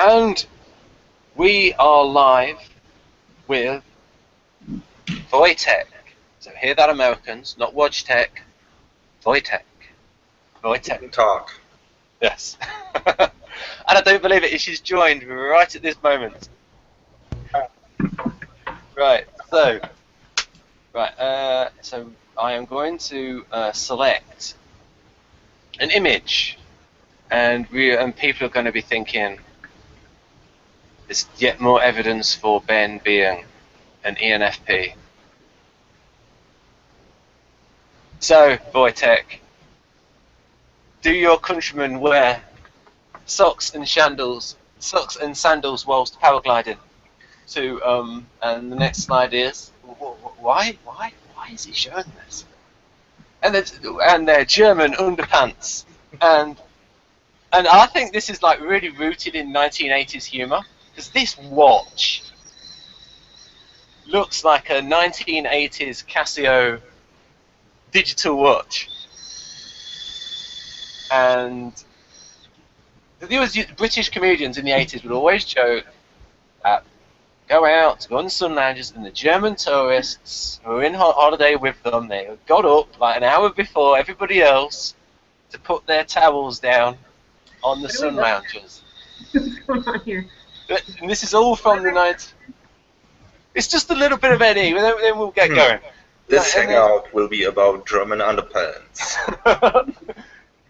And we are live with Wojtek. So hear that, Americans, not Wojtek, Wojtek. Wojtek. Talk. Yes. And I don't believe it, she's joined right at this moment. Right, so I am going to select an image, and people are going to be thinking, there's yet more evidence for Ben being an ENFP. So, Wojtek, do your countrymen wear socks and sandals whilst paragliding? And the next slide is, why is he showing this? And their German underpants, and I think this is like really rooted in 1980s humor, because this watch looks like a 1980s Casio digital watch. And the British comedians in the 80s would always joke at go out to go on sun lounges, and the German tourists who were in holiday with them, they got up like an hour before everybody else to put their towels down on the sun lounges. What's going on here? And this is all from the night. It's just a little bit of Eddie, then we'll get going. This hangout will be about German underpants.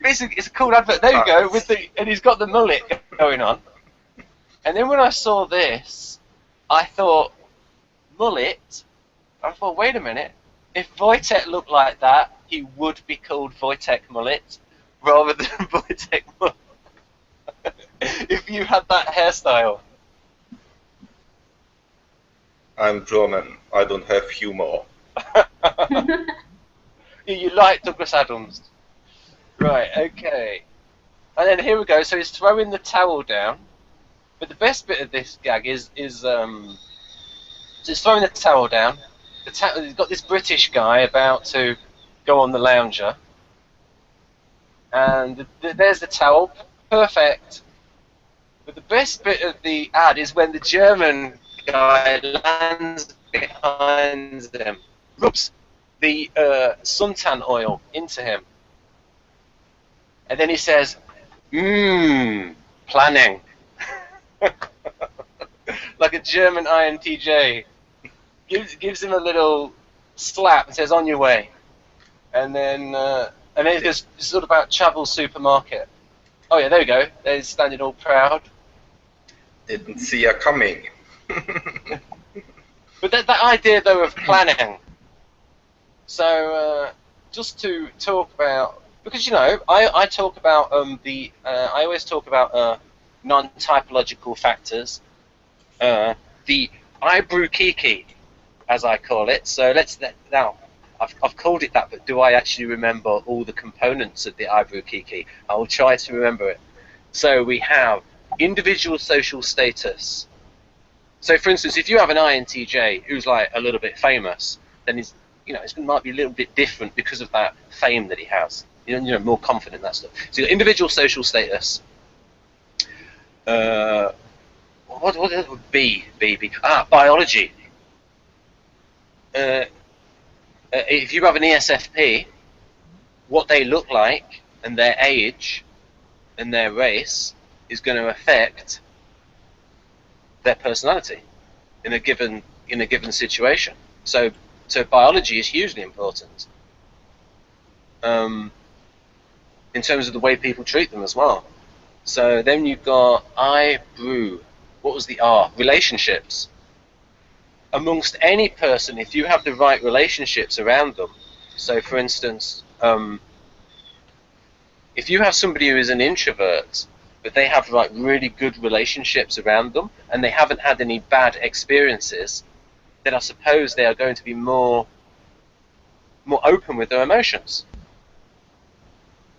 Basically, it's a cool advert. There you go, and he's got the mullet going on. And then when I saw this, I thought, mullet? I thought, wait a minute. If Wojtek looked like that, he would be called Wojtek Mullet rather than Wojtek Mullet. If you had that hairstyle. I'm German. I don't have humor. You like Douglas Adams. Right, okay. And then here we go. So he's throwing the towel down. But the best bit of this gag is so he's throwing the towel down. He's got this British guy about to go on the lounger. And there's the towel. Perfect. But the best bit of the ad is when the German guy lands behind him, rubs the suntan oil into him. And then he says, planning. Like a German INTJ. Gives him a little slap and says, on your way. And then it's sort of about Chavel supermarket. Oh yeah, there we go. They're standing all proud. Didn't see her coming. But that idea, though, of planning. So, just to talk about, because you know, I talk about I always talk about non-typological factors, the Ibru-Kiki, as I call it. So now I've called it that, but do I actually remember all the components of the Ibru-Kiki? I will try to remember it. So we have individual social status. So, for instance, if you have an INTJ who's like a little bit famous, then it might be a little bit different because of that fame that he has. More confident in that stuff. So, you've got individual social status. What would be? Biology. If you have an ESFP, what they look like and their age and their race is going to affect their personality in a given situation. So biology is hugely important in terms of the way people treat them as well. So then you've got Ibru. What was the R? Relationships. Amongst any person, if you have the right relationships around them. So for instance, if you have somebody who is an introvert, but they have like really good relationships around them, and they haven't had any bad experiences, then I suppose they are going to be more open with their emotions.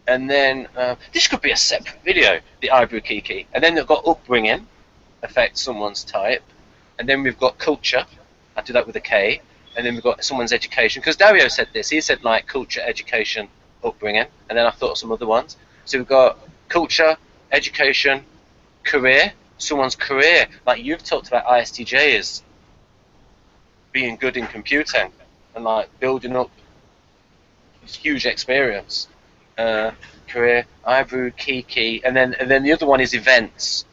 And then this could be a separate video, the Ibru-Kiki. And then they've got upbringing, affects someone's type, and then we've got culture. I do that with a K. And then we've got someone's education, because Dario said this. He said like culture, education, upbringing, and then I thought of some other ones. So we've got culture, education, career, someone's career. Like you've talked about ISTJ as being good in computing and like building up huge experience. Career, Ibru, Kiki, and then the other one is events.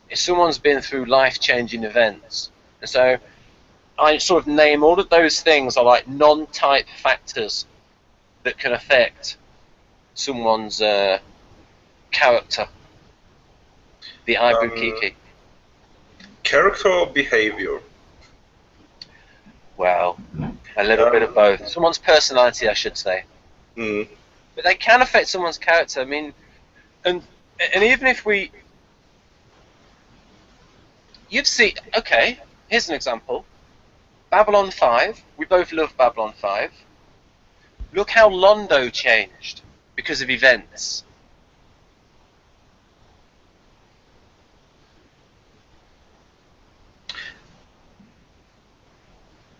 If someone's been through life-changing events, and so I sort of name all of those things are like non-type factors that can affect someone's character. The Ibru Kiki. Character or behavior? Well, a little bit of both. Someone's personality, I should say. Mm. But they can affect someone's character. I mean, and even if you've seen. Okay, here's an example. Babylon 5. We both love Babylon 5. Look how Londo changed because of events.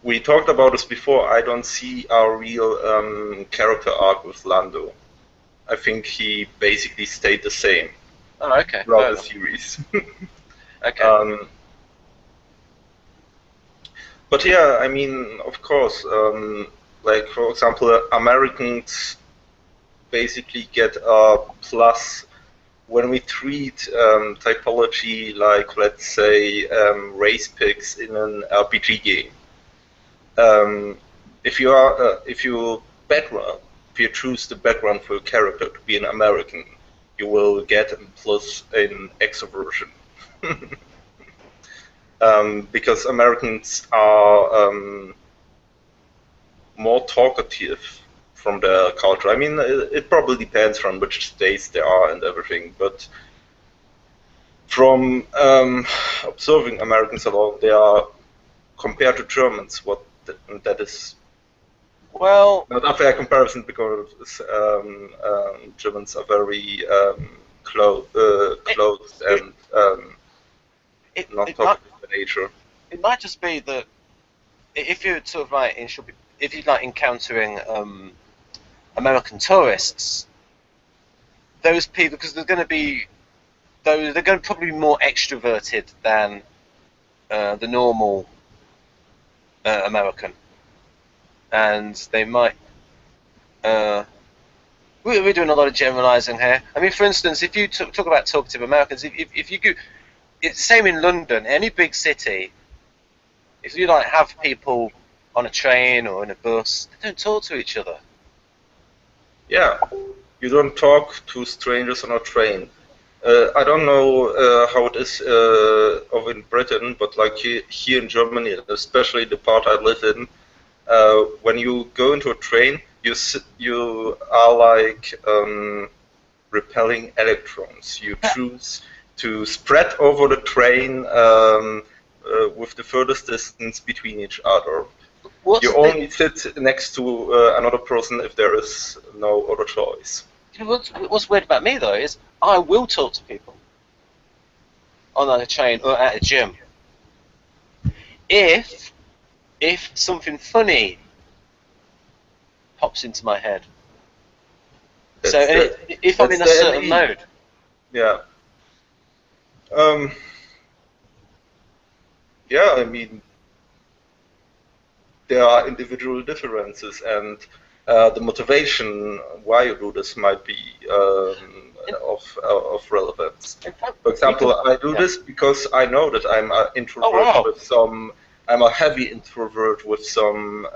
We talked about this before. I don't see a real character arc with Lando. I think he basically stayed the same throughout the series. Okay. But yeah, I mean, of course, like for example, Americans basically get a plus when we treat typology like, let's say, race picks in an RPG game. If you choose the background for a character to be an American, you will get a plus in extroversion. Because Americans are more talkative from their culture. I mean, it probably depends from which states they are and everything, but from observing Americans alone, they are, compared to Germans, that is well, not a fair comparison, because Germans are very closed and not talkative by nature. It might just be that if you're sort of like if you're like encountering American tourists, those people, because they're going to probably be more extroverted than the normal American, and they might. We're doing a lot of generalizing here. I mean, for instance, if you talk about talkative Americans, if you go, it's the same in London, any big city. If you like have people on a train or in a bus, they don't talk to each other. Yeah, you don't talk to strangers on a train. I don't know how it is over in Britain, but like here in Germany, especially the part I live in, when you go into a train, you are like repelling electrons. You choose to spread over the train with the furthest distance between each other. You only sit next to another person if there is no other choice. You know, what's weird about me though is I will talk to people on a train or at a gym if something funny pops into my head. So if I'm in a certain mode. Yeah. Yeah, I mean, there are individual differences, and the motivation why you do this might be of relevance. For example, I do this because I know that I'm an introvert with some. I'm a heavy introvert with some.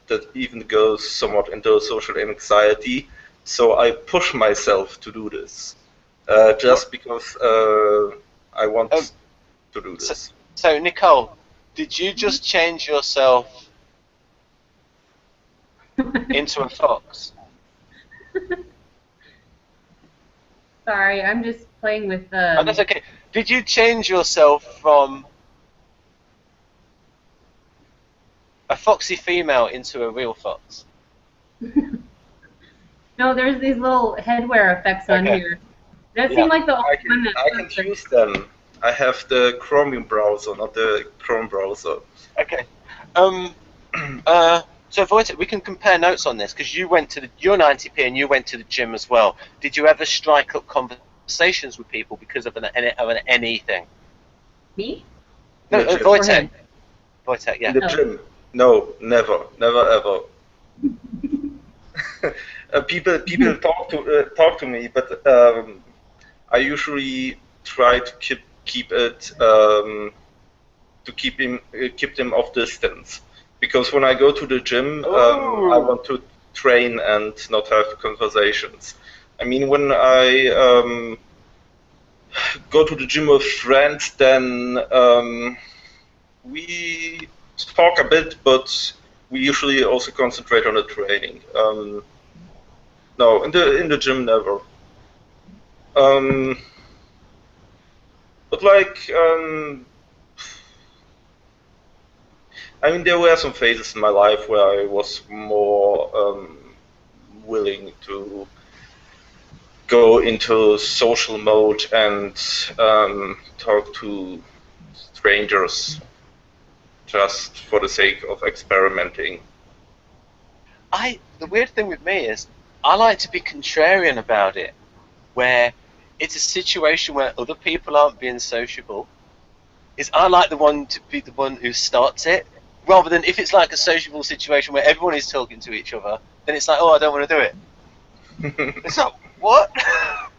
That even goes somewhat into social anxiety. So I push myself to do this, just because I want to do this. So Nicole, did you just change yourself into a fox? Sorry, I'm just playing with the... Oh, that's okay. Did you change yourself from a foxy female into a real fox? No, there's these little headwear effects on here. That seemed like the only one that... I can use them. I have the Chromium browser, not the Chrome browser. Okay. So Wojtek, we can compare notes on this because you're an INTP and you went to the gym as well. Did you ever strike up conversation conversations with people because of an anything. Me? No, In the gym. Wojtek. Wojtek, yeah. In the gym. No, never, never ever. People talk to me, but I usually try to keep it to keep them off distance, because when I go to the gym, I want to train and not have conversations. I mean, when I go to the gym with friends, then we talk a bit, but we usually also concentrate on the training. No, in the gym, never. But like, I mean, there were some phases in my life where I was more willing to go into social mode and talk to strangers just for the sake of experimenting. The weird thing with me is I like to be contrarian about it, where it's a situation where other people aren't being sociable. I like the one to be the one who starts it, rather than if it's like a sociable situation where everyone is talking to each other, then it's like, oh, I don't want to do it. It's like, what?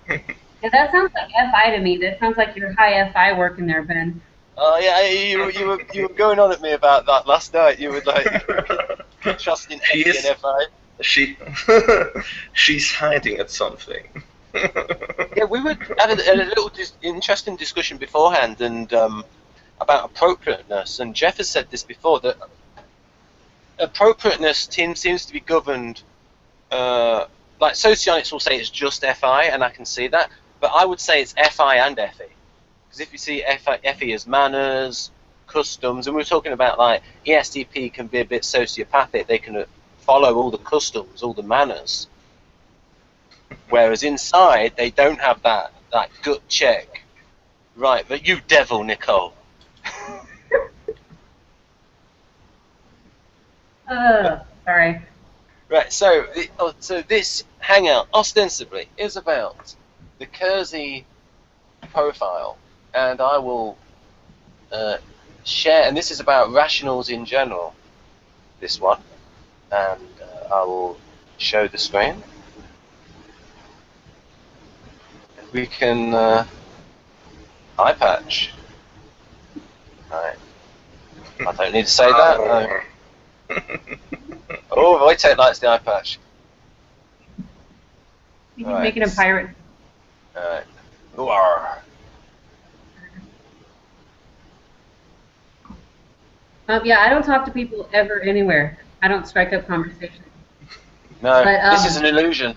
Yeah, that sounds like FI to me. That sounds like your high FI working there, Ben. Oh yeah, you were going on at me about that last night. You were like contrasting FE and FI. She's hiding at something. Yeah, we were had a little interesting discussion beforehand, and about appropriateness. And Jeff has said this before, that appropriateness seems to be governed. Like socionics will say it's just FI, and I can see that, but I would say it's FI and FE. Because if you see FE as manners, customs, and we were talking about like ESTP can be a bit sociopathic, they can follow all the customs, all the manners. Whereas inside, they don't have that gut check. Right, but you devil, Nicole. Sorry. Right, so this hangout ostensibly is about the Keirsey profile, and I will share, and this is about rationals in general, this one, and I will show the screen. We can eye patch. Right. I don't need to say that. Oh, Wojtek likes the eye patch. He's making a pirate. Alright. Roar. Yeah, I don't talk to people ever anywhere. I don't strike up conversations. No, but, this is an illusion.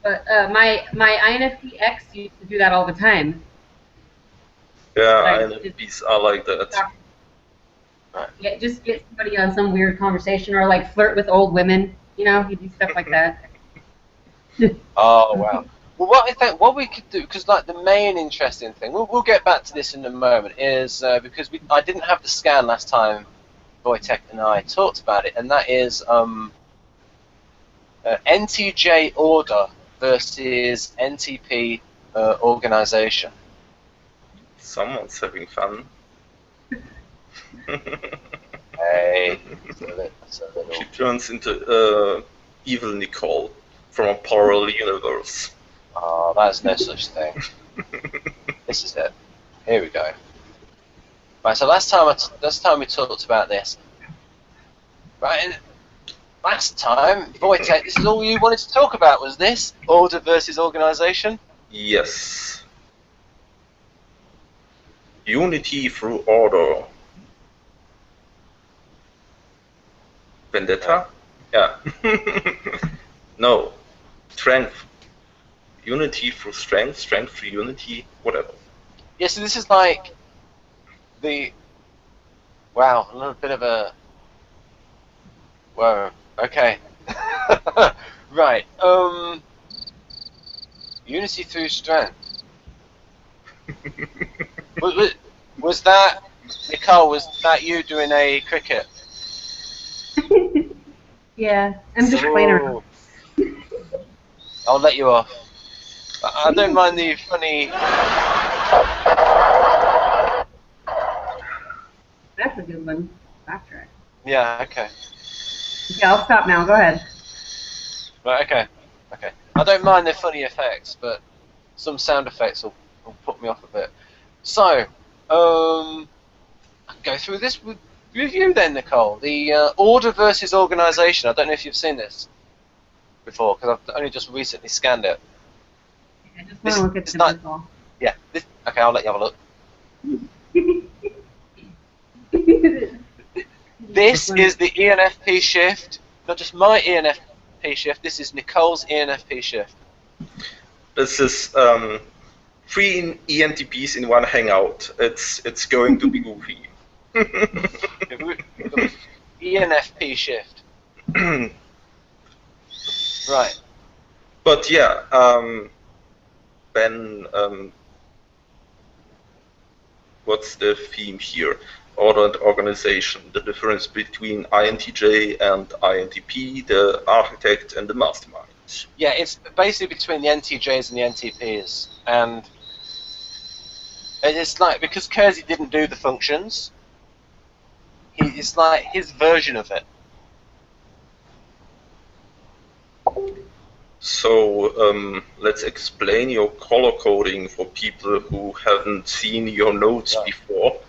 But my INFP X used to do that all the time. Yeah, INFPs are like that. Right. Yeah, just get somebody on some weird conversation, or like flirt with old women. You know, you do stuff like that. Oh wow. Well, what I think what we could do, because like the main interesting thing, we'll get back to this in a moment, is because I didn't have the scan last time Wojtek and I talked about it, and that is NTJ order versus NTP organization. Someone's having fun. Hey, She turns into evil Nicole from a parallel universe. Oh, that's no such thing. This is it. Here we go. Right, so last time we talked about this. Right, last time, Wojtek, this is all you wanted to talk about, was this? Order versus organization? Yes. Unity through order. Vendetta? Yeah. No. Strength. Unity through strength, strength through unity, whatever. Yeah, so this is like the... Wow, a little bit of a... Whoa, okay. Right, unity through strength. Was that, Nicole, was that you doing a cricket? Yeah, I'm just playing around. I'll let you off. I don't mind the funny. That's a good one. Backtrack. Yeah. Okay. Okay, I'll stop now. Go ahead. Right. Okay. Okay. I don't mind the funny effects, but some sound effects will put me off a bit. So, I'll go through this review then, Nicole. The order versus organization. I don't know if you've seen this before, because I've only just recently scanned it. I just want to look at the not, visual. Yeah. Okay, I'll let you have a look. This is the ENFP shift. Not just my ENFP shift. This is Nicole's ENFP shift. This is 3 ENTPs in one hangout. It's going to be goofy. ENFP shift. Right. But yeah, Ben, what's the theme here? Order and organization, the difference between INTJ and INTP, the architect and the mastermind. Yeah, it's basically between the NTJs and the NTPs, and it's like, because Keirsey didn't do the functions, it's like his version of it. So let's explain your color coding for people who haven't seen your notes before.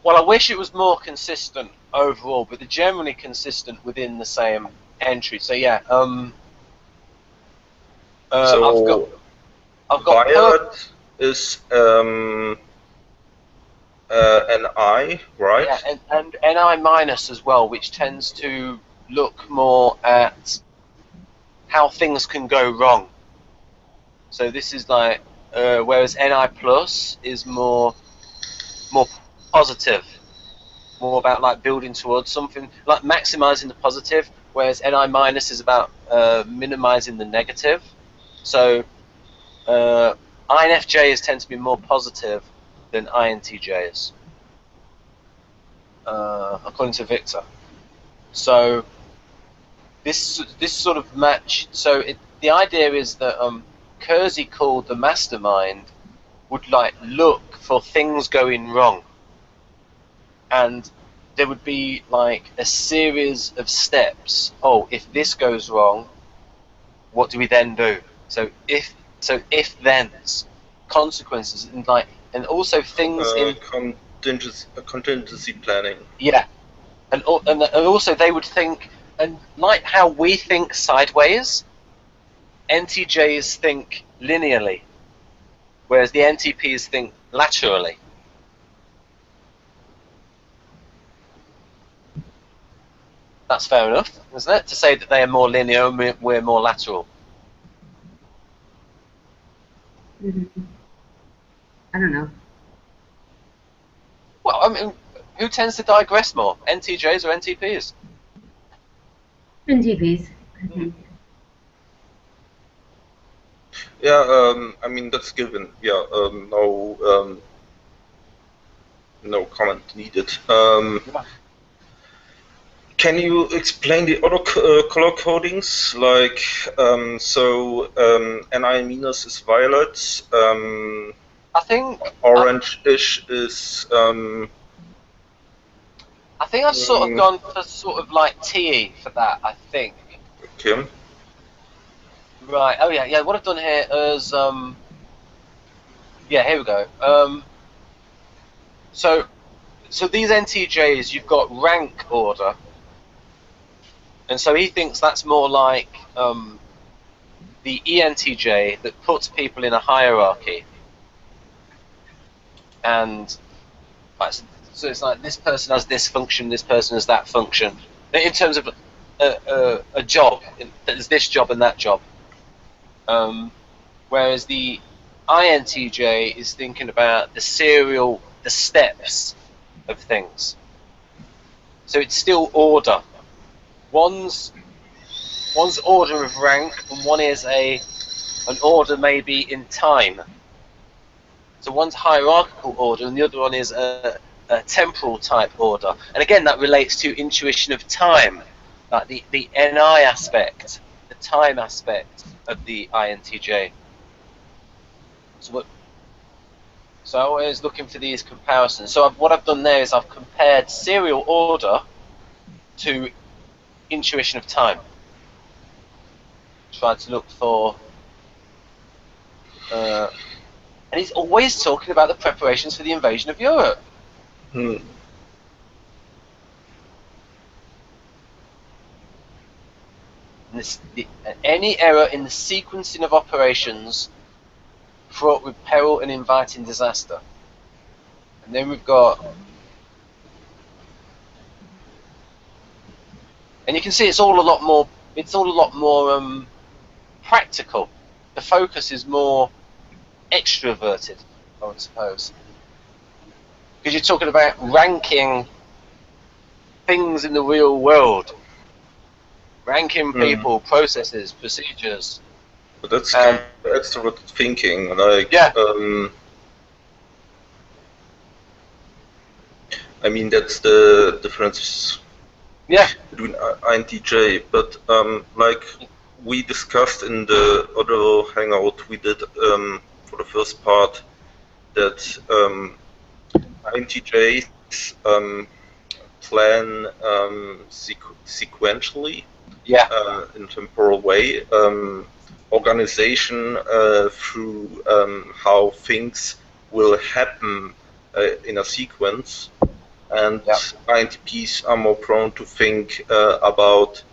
Well, I wish it was more consistent overall, but they're generally consistent within the same entry. So yeah, so I've got violet is an I, right? Yeah, and NI minus as well, which tends to look more at how things can go wrong. So this is like, whereas NI plus is more positive, more about like building towards something, like maximizing the positive, whereas NI minus is about minimizing the negative. So INFJs tend to be more positive than INTJs, according to Victor. So this sort of match. So the idea is that Keirsey, called the mastermind, would like look for things going wrong, and there would be like a series of steps. Oh, if this goes wrong, what do we then do? So if thens, consequences, and also things in contingency planning. Yeah, and also they would think, and like how we think sideways, NTJs think linearly, whereas the NTPs think laterally. That's fair enough, isn't it? To say that they are more linear and we're more lateral. I don't know. Well, I mean, who tends to digress more, NTJs or NTPs? NTPs, I think. Yeah, I mean, that's given. Yeah, no comment needed. Can you explain the other color codings? Like, NI minus is violet. I think orange-ish is. I think I've sort of gone for sort of like TE for that. I think. Okay. Right. Oh yeah, yeah. What I've done here is yeah. Here we go. So these NTJs, you've got rank order, and so he thinks that's more like the ENTJ that puts people in a hierarchy, and so it's like this person has this function, this person has that function, in terms of a job. There's this job and that job. Whereas the INTJ is thinking about the steps of things. So it's still order. One's order of rank, and one is an order maybe in time. So one's hierarchical order, and the other one is a temporal type order. And again, that relates to intuition of time, like the NI aspect, the time aspect of the INTJ. So I'm always looking for these comparisons. So what I've done there is I've compared serial order to intuition of time. Tried to look for, and he's always talking about the preparations for the invasion of Europe. Any error in the sequencing of operations fraught with peril and inviting disaster. And then we've got, and you can see it's all a lot more. It's all a lot more practical. The focus is more extroverted, I would suppose, because you're talking about ranking things in the real world, ranking people, processes, procedures. But that's kind of extroverted thinking, like, yeah. I mean, that's the difference between INTJ, but like we discussed in the other hangout we did for the first part, that INTJs plan sequentially, in a temporal way, organization through how things will happen in a sequence, and INTPs are more prone to think about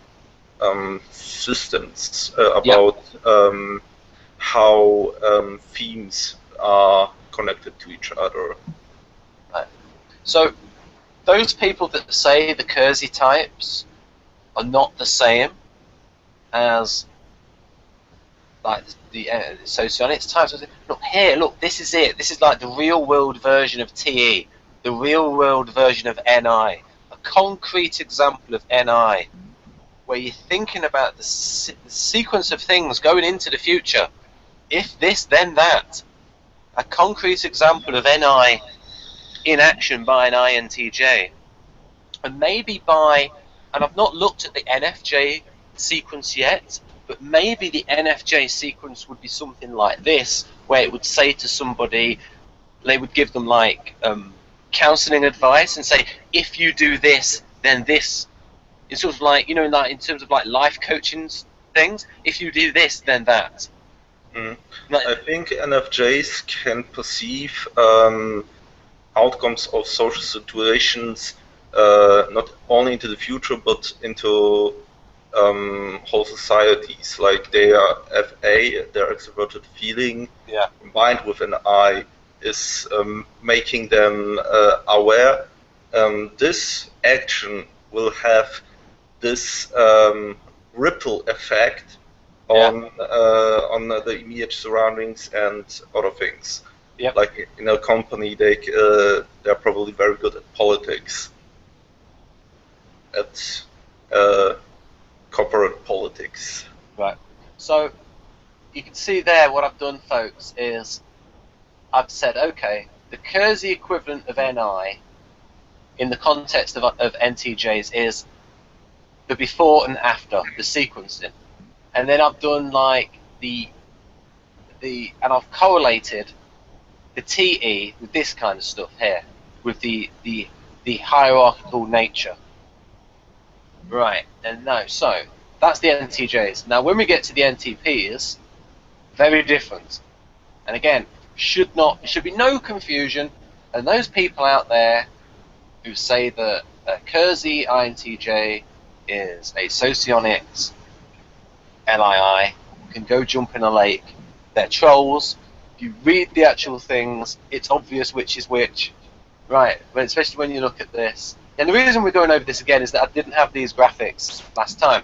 systems, about how themes are connected to each other. So those people that say the Keirsey types are not the same as like the socionics types. Look here, look, this is it. This is like the real world version of TE, the real world version of NI, a concrete example of NI, where you're thinking about the sequence of things going into the future. If this, then that. A concrete example of NI in action by an INTJ. And maybe by, and I've not looked at the NFJ sequence yet, but maybe the NFJ sequence would be something like this, where it would say to somebody, they would give them like counseling advice and say, if you do this, then this. It's sort of like, you know, like in terms of like life coaching things, if you do this, then that. I think NFJs can perceive outcomes of social situations not only into the future, but into whole societies. Like they are FA, their extroverted feeling, combined with an I, is making them aware. This action will have this ripple effect on the immediate surroundings and other things. Like in a company, they're probably very good at politics, at corporate politics. Right. So you can see there what I've done, folks, is I've said, okay, the Keirsey equivalent of NI in the context of NTJs is the before and after, the sequencing. And then I've done like and I've correlated the TE with this kind of stuff here, with the hierarchical nature. Right, and now, so that's the NTJs. Now, when we get to the NTPs, very different. And again, should be no confusion. And those people out there who say that a Keirsey INTJ is a socionics LII can go jump in a lake. They're trolls. If you read the actual things, it's obvious which is which. Right, but especially when you look at this. And the reason we're going over this again is that I didn't have these graphics last time.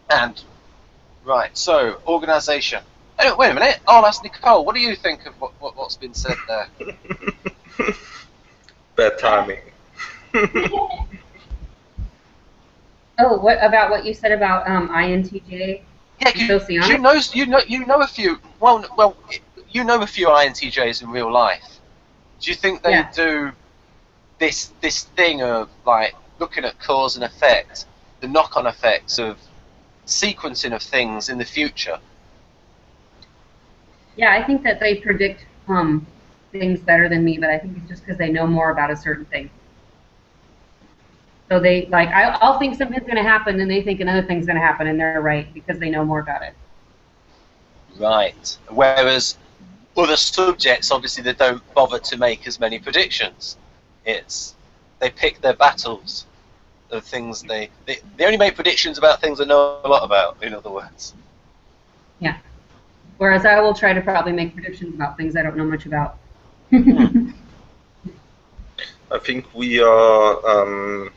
And, right, so, organisation. Oh, wait a minute, I'll ask Nicole, what do you think of what's been said there? Bad timing. Oh, what about what you said about INTJ? Yeah, you know a few. Well, you know a few INTJs in real life. Do you think they do this thing of like looking at cause and effect, the knock-on effects of sequencing of things in the future. Yeah, I think that they predict things better than me, but I think it's just because they know more about a certain thing. So they like I'll think something's going to happen, and they think another thing's going to happen, and they're right because they know more about it. Right. Whereas other subjects, obviously, they don't bother to make as many predictions. They pick their battles of things they only make predictions about things they know a lot about. In other words. Yeah. Whereas I will try to probably make predictions about things I don't know much about. I think we are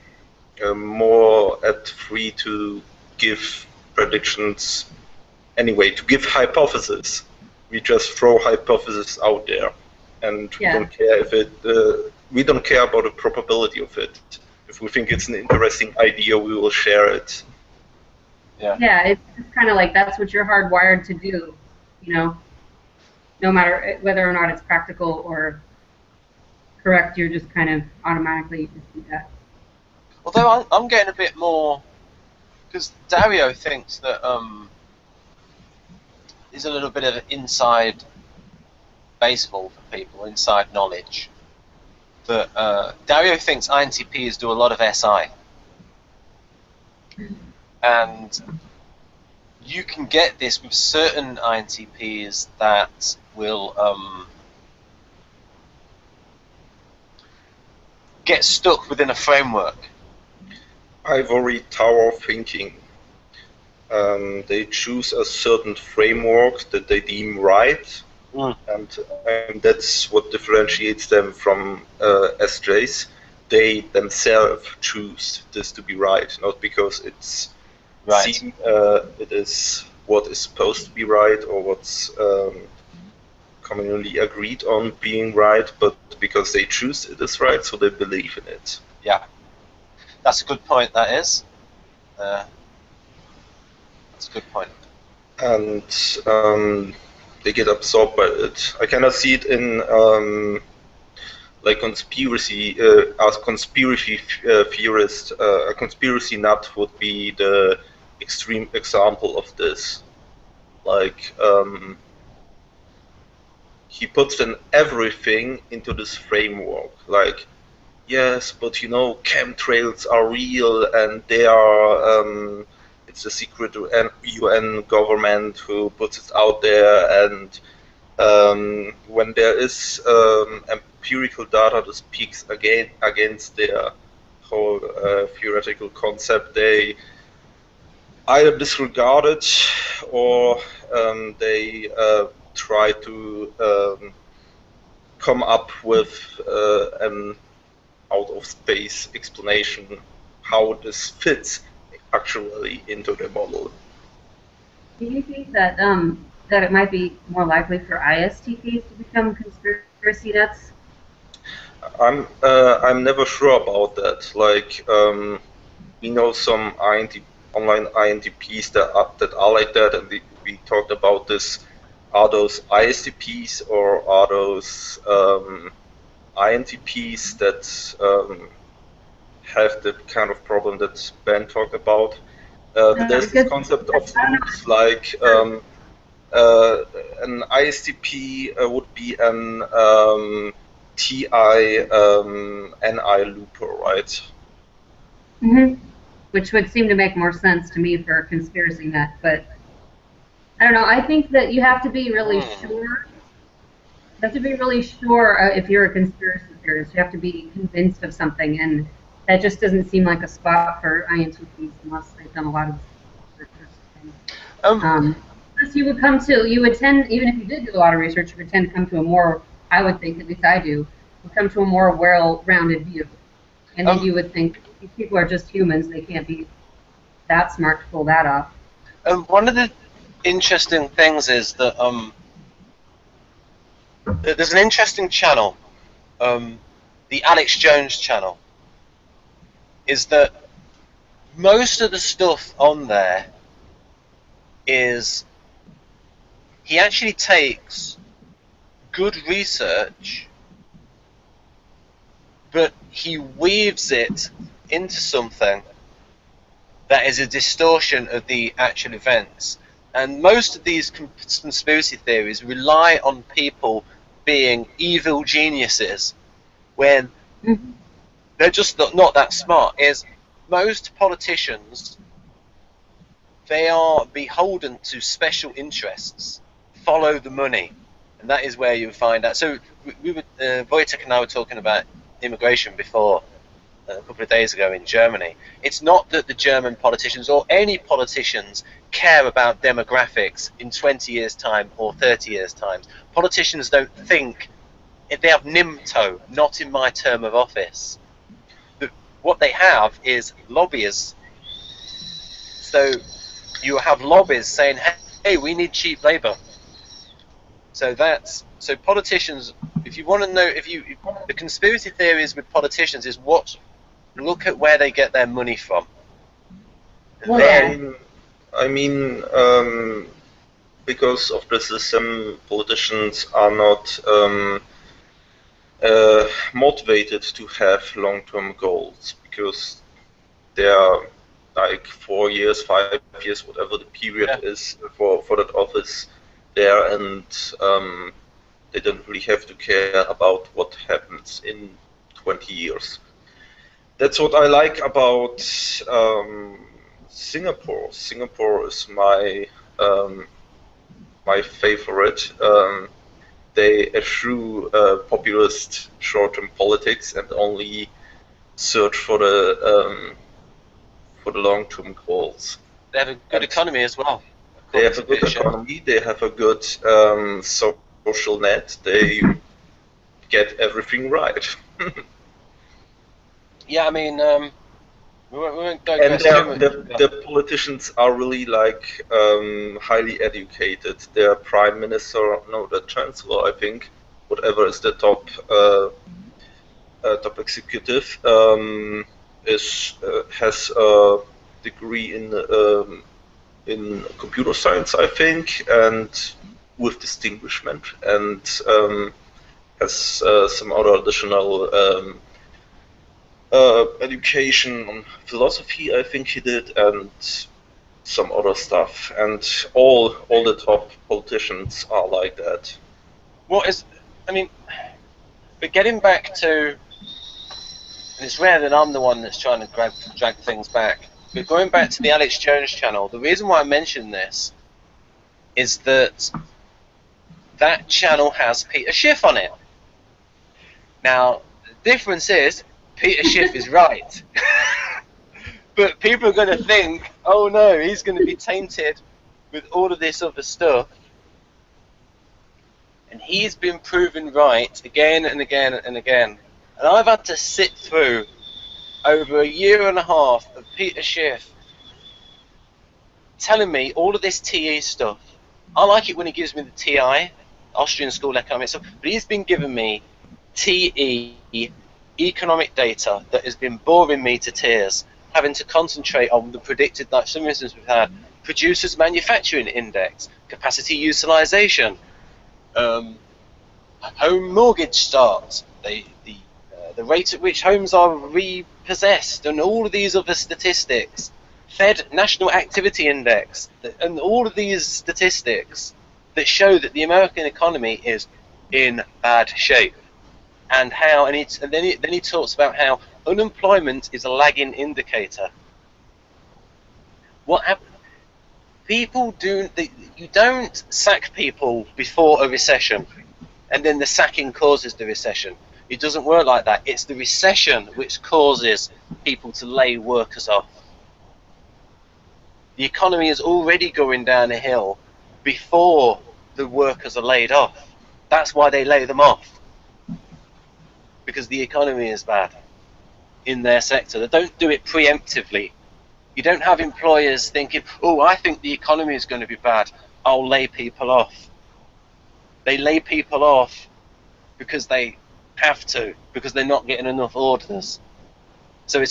more free to give predictions anyway, to give hypotheses. We just throw hypotheses out there, and we don't care if we don't care about the probability of it. If we think it's an interesting idea, we will share it. Yeah. Yeah, it's just kind of like that's what you're hardwired to do, you know. No matter whether or not it's practical or correct, you're just kind of automatically just do that. Although I'm getting a bit more, because Dario thinks that there's a little bit of inside baseball for people, inside knowledge. That Dario thinks INTPs do a lot of SI, and you can get this with certain INTPs that will get stuck within a framework. Ivory tower thinking. They choose a certain framework that they deem right, and that's what differentiates them from SJs. They themselves choose this to be right, not because it's right. It is what is supposed to be right or what's commonly agreed on being right, but because they choose it is right, so they believe in it. Yeah, that's a good point. That is. That's a good point. And they get absorbed by it. I cannot see it in like conspiracy. As conspiracy theorist, a conspiracy nut would be the extreme example of this. Like he puts in everything into this framework. Like, yes, but you know, chemtrails are real and they are. It's a secret UN government who puts it out there, and when there is empirical data that speaks against their whole theoretical concept, they either disregard it or they try to come up with an out-of-space explanation how this fits actually into the model. Do you think that that it might be more likely for ISTPs to become conspiracy nuts? I'm never sure about that. Like we know some online INTPs that are like that, and we talked about this. Are those ISTPs or are those INTPs that have the kind of problem that Ben talked about? There's this concept of loops, like an ISTP would be an TI NI looper, right? Mm-hmm. Which would seem to make more sense to me for a conspiracy nut, but I don't know. I think that you have to be really sure. You have to be really sure if you're a conspiracy theorist. You have to be convinced of something, and that just doesn't seem like a spot for INTPs unless they've done a lot of research. You would tend, even if you did do a lot of research, you would tend to come to a more, I would think, at least I do, would come to a more well-rounded view. And then you would think, these people are just humans, they can't be that smart to pull that off. One of the interesting things is that there's an interesting channel, the Alex Jones channel, is that most of the stuff on there is he actually takes good research, but he weaves it into something that is a distortion of the actual events. And most of these conspiracy theories rely on people being evil geniuses when they're just not that smart. Is most politicians, they are beholden to special interests, follow the money, and that is where you find out. So we were, Wojtek and I were talking about immigration before, a couple of days ago in Germany. It's not that the German politicians or any politicians care about demographics in 20 years' time or 30 years' time. Politicians don't think, they have NIMTO, not in my term of office. But what they have is lobbyists. So you have lobbyists saying, hey, we need cheap labour. So politicians, if you want to know, the conspiracy theories with politicians is look at where they get their money from. Well, I mean, because of the system, politicians are not motivated to have long-term goals, because they are like 4 years, 5 years, whatever the period is for that office there, and they don't really have to care about what happens in 20 years. That's what I like about Singapore. Singapore is my my favorite. They eschew populist short-term politics and only search for the long-term goals. They have a good economy as well. They have a good economy. They have a good social net. They get everything right. Yeah, I mean, we won't go. And the politicians are really like highly educated. Their prime minister, no, the chancellor, I think, whatever is the top top executive, has a degree in computer science, I think, and with distinguishment, and has some other additional education on philosophy, I think he did, and some other stuff. And all the top politicians are like that. But getting back to, and it's rare that I'm the one that's trying to drag things back, but going back to the Alex Jones channel, the reason why I mention this is that that channel has Peter Schiff on it. Now, the difference is, Peter Schiff is right. But people are going to think, oh no, he's going to be tainted with all of this other stuff. And he's been proven right again and again and again. And I've had to sit through over 1.5 years of Peter Schiff telling me all of this TE stuff. I like it when he gives me the TI, Austrian School Economics stuff, but he's been giving me TE economic data that has been boring me to tears, having to concentrate on the predicted, like some instances we've had, producers manufacturing index, capacity utilization, home mortgage starts, the rate at which homes are repossessed, and all of these other statistics, Fed National Activity Index, and all of these statistics that show that the American economy is in bad shape. And how, and then he talks about how unemployment is a lagging indicator. What happened? People you don't sack people before a recession, and then the sacking causes the recession. It doesn't work like that. It's the recession which causes people to lay workers off. The economy is already going down a hill before the workers are laid off. That's why they lay them off. Because the economy is bad in their sector. They don't do it preemptively. You don't have employers thinking, oh, I think the economy is going to be bad, I'll lay people off. They lay people off because they have to, because they're not getting enough orders. So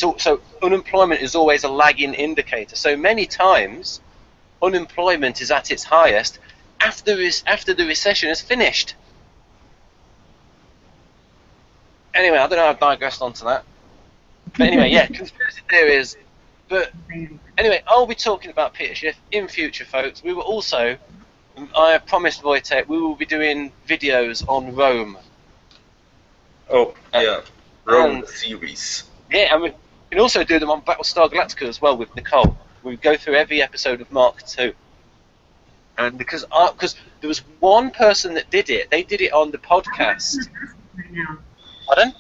unemployment is always a lagging indicator. So many times, unemployment is at its highest after the recession is finished. Anyway, I don't know, I've digressed onto that. But anyway, yeah, conspiracy theories, But anyway, I'll be talking about Peter Schiff in future, folks. We will also, I promised Wojtek, we will be doing videos on Rome. Oh, yeah. Rome series. Yeah, and we can also do them on Battlestar Galactica as well with Nicole. We go through every episode of Mark II. And because there was one person that did it, they did it on the podcast. Right now. Pardon?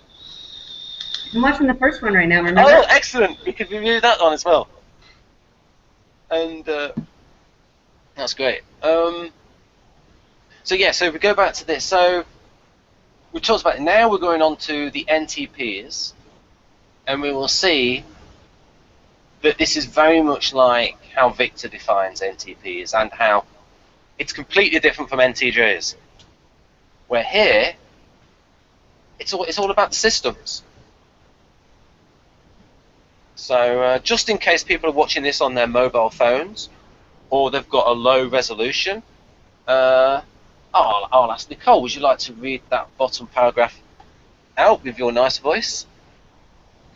I'm watching the first one right now, remember? Oh, excellent! We could review that one as well. And that's great. So yeah, so if we go back to this, so we talked about it. Now we're going on to the NTPs, and we will see that this is very much like how Victor defines NTPs and how it's completely different from NTJs. Where here, it's all about the systems. So just in case people are watching this on their mobile phones, or they've got a low resolution, I'll ask Nicole, would you like to read that bottom paragraph out with your nice voice?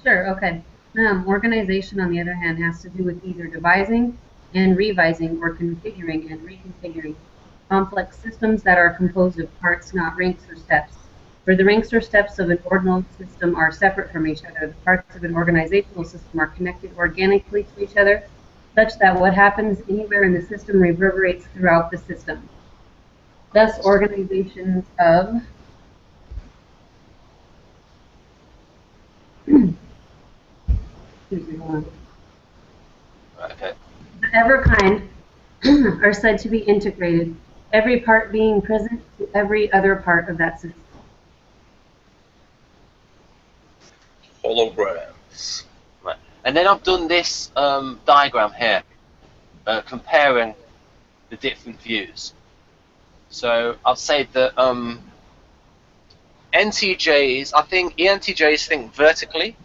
Sure, okay. Organization, on the other hand, has to do with either devising and revising or configuring and reconfiguring complex systems that are composed of parts, not ranks or steps. Where the ranks or steps of an ordinal system are separate from each other, the parts of an organizational system are connected organically to each other, such that what happens anywhere in the system reverberates throughout the system. Thus, organizations of Okay. whatever kind are said to be integrated, every part being present to every other part of that system. Holograms. Right. And then I've done this diagram here, comparing the different views. So I'll say that NTJs, I think ENTJs think vertically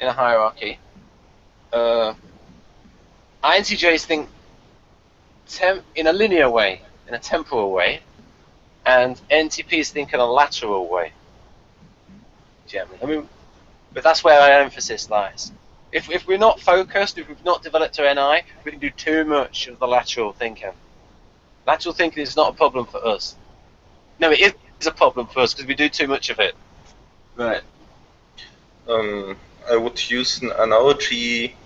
in a hierarchy. INTJs think in a linear way, in a temporal way, and NTPs think in a lateral way. Generally, I mean, but that's where our emphasis lies. If we're not focused, if we've not developed our NI, we can do too much of the lateral thinking. Lateral thinking is not a problem for us. No, it is a problem for us because we do too much of it. Right. I would use an analogy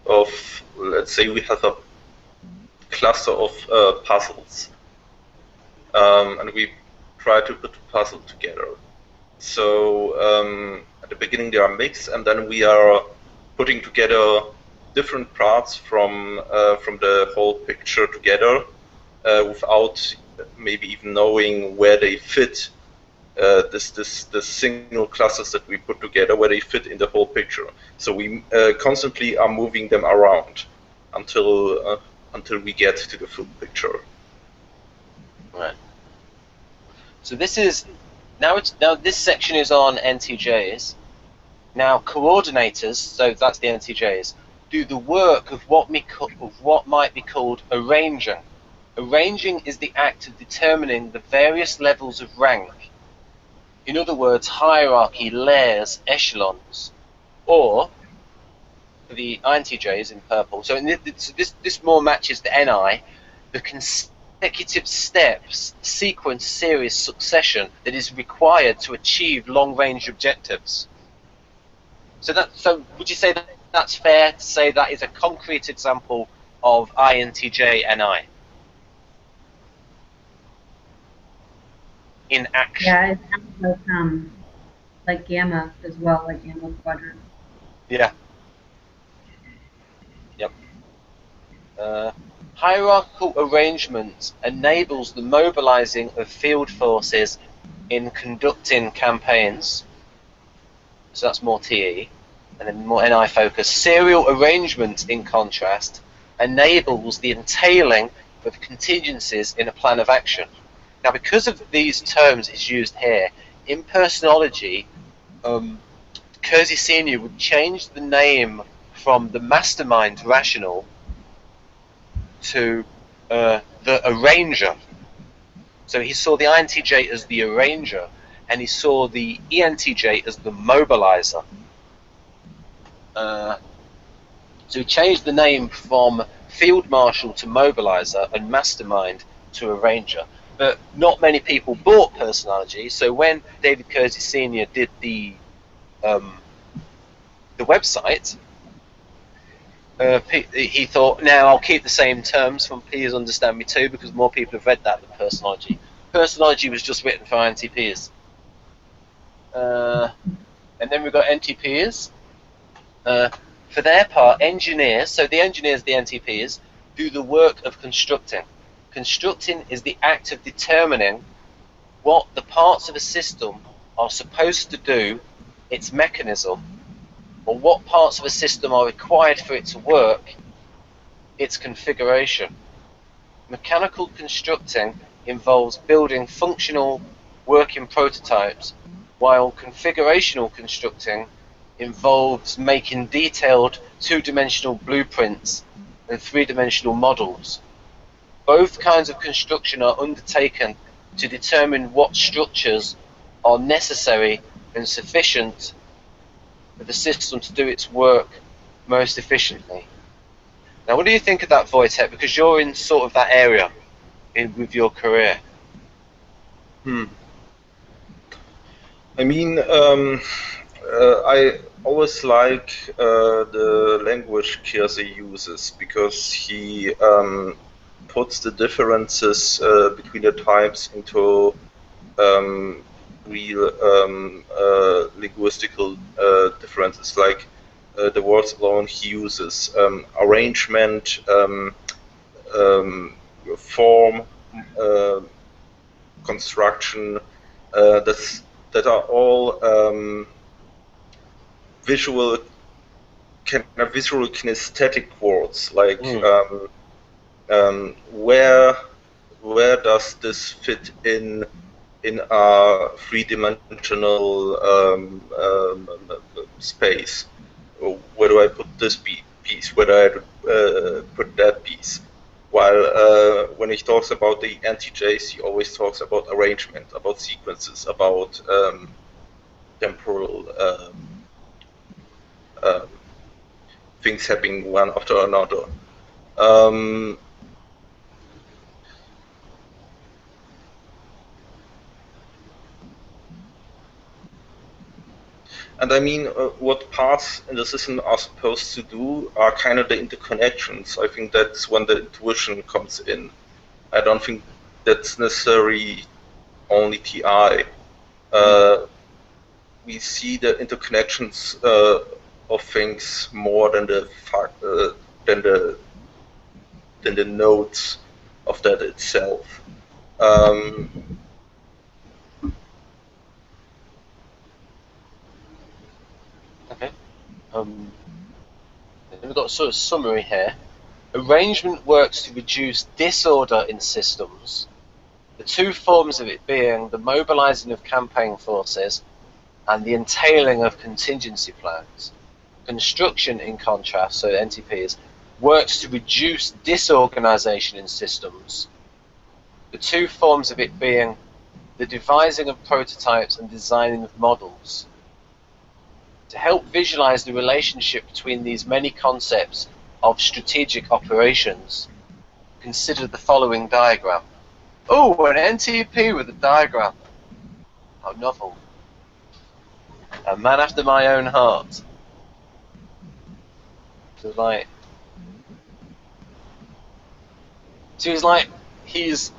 of, let's say we have a cluster of puzzles, and we try to put the puzzle together. So at the beginning they are mixed, and then we are putting together different parts from the whole picture together without maybe even knowing where they fit. The single clusters that we put together, where they fit in the whole picture. So we constantly are moving them around until we get to the full picture. Right. So this is now this section is on NTJs. Now coordinators, so that's the NTJs, do the work of what might be called arranging. Arranging is the act of determining the various levels of rank. In other words, hierarchy, layers, echelons, or the INTJs in purple. So this more matches the NI, the consecutive steps, sequence, series, succession that is required to achieve long-range objectives. So would you say that that's fair to say that is a concrete example of INTJ NI in action? Yeah, it sounds like gamma as well, like gamma quadrant. Yeah. Yep. Hierarchical arrangement enables the mobilizing of field forces in conducting campaigns. So that's more TE, and then more NI focus. Serial arrangement, in contrast, enables the entailing of contingencies in a plan of action. Now, because of these terms it's used here, in personology, Keirsey Sr. would change the name from the mastermind rational to the arranger. So he saw the INTJ as the arranger, and he saw the ENTJ as the mobilizer. So he changed the name from Field Marshal to Mobilizer and Mastermind to Arranger. But not many people bought Personology, so when David Keirsey Sr. did the website, he thought, now I'll keep the same terms from Please Understand Me Too, because more people have read that than Personology. Personology was just written for INTPs. And then we've got NTPs. For their part, engineers, so the engineers, the NTPs, do the work of constructing. Constructing is the act of determining what the parts of a system are supposed to do, its mechanism, or what parts of a system are required for it to work, its configuration. Mechanical constructing involves building functional working prototypes, while configurational constructing involves making detailed two-dimensional blueprints and three-dimensional models. Both kinds of construction are undertaken to determine what structures are necessary and sufficient for the system to do its work most efficiently. Now, what do you think of that, Wojtek? Because you're in sort of that area with your career. I mean, I always like the language Keirsey uses, because he puts the differences between the types into real linguistical differences, like the words alone he uses, arrangement, form, construction, that are all visual kinesthetic words, like where does this fit in our three-dimensional space? Where do I put this piece? Where do I put that piece? While when he talks about the anti-Js, he always talks about arrangement, about sequences, about temporal things happening one after another. And I mean, what parts in the system are supposed to do are kind of the interconnections. I think that's when the intuition comes in. I don't think that's necessarily only TI. We see the interconnections of things more than the nodes of that itself. Okay. We've got a sort of summary here. Arrangement works to reduce disorder in systems, the two forms of it being the mobilizing of campaign forces and the entailing of contingency plans. Construction, in contrast, so NTPs, works to reduce disorganization in systems, the two forms of it being the devising of prototypes and designing of models. To help visualize the relationship between these many concepts of strategic operations, consider the following diagram. Oh, an NTP with a diagram. How novel. A man after my own heart. So he's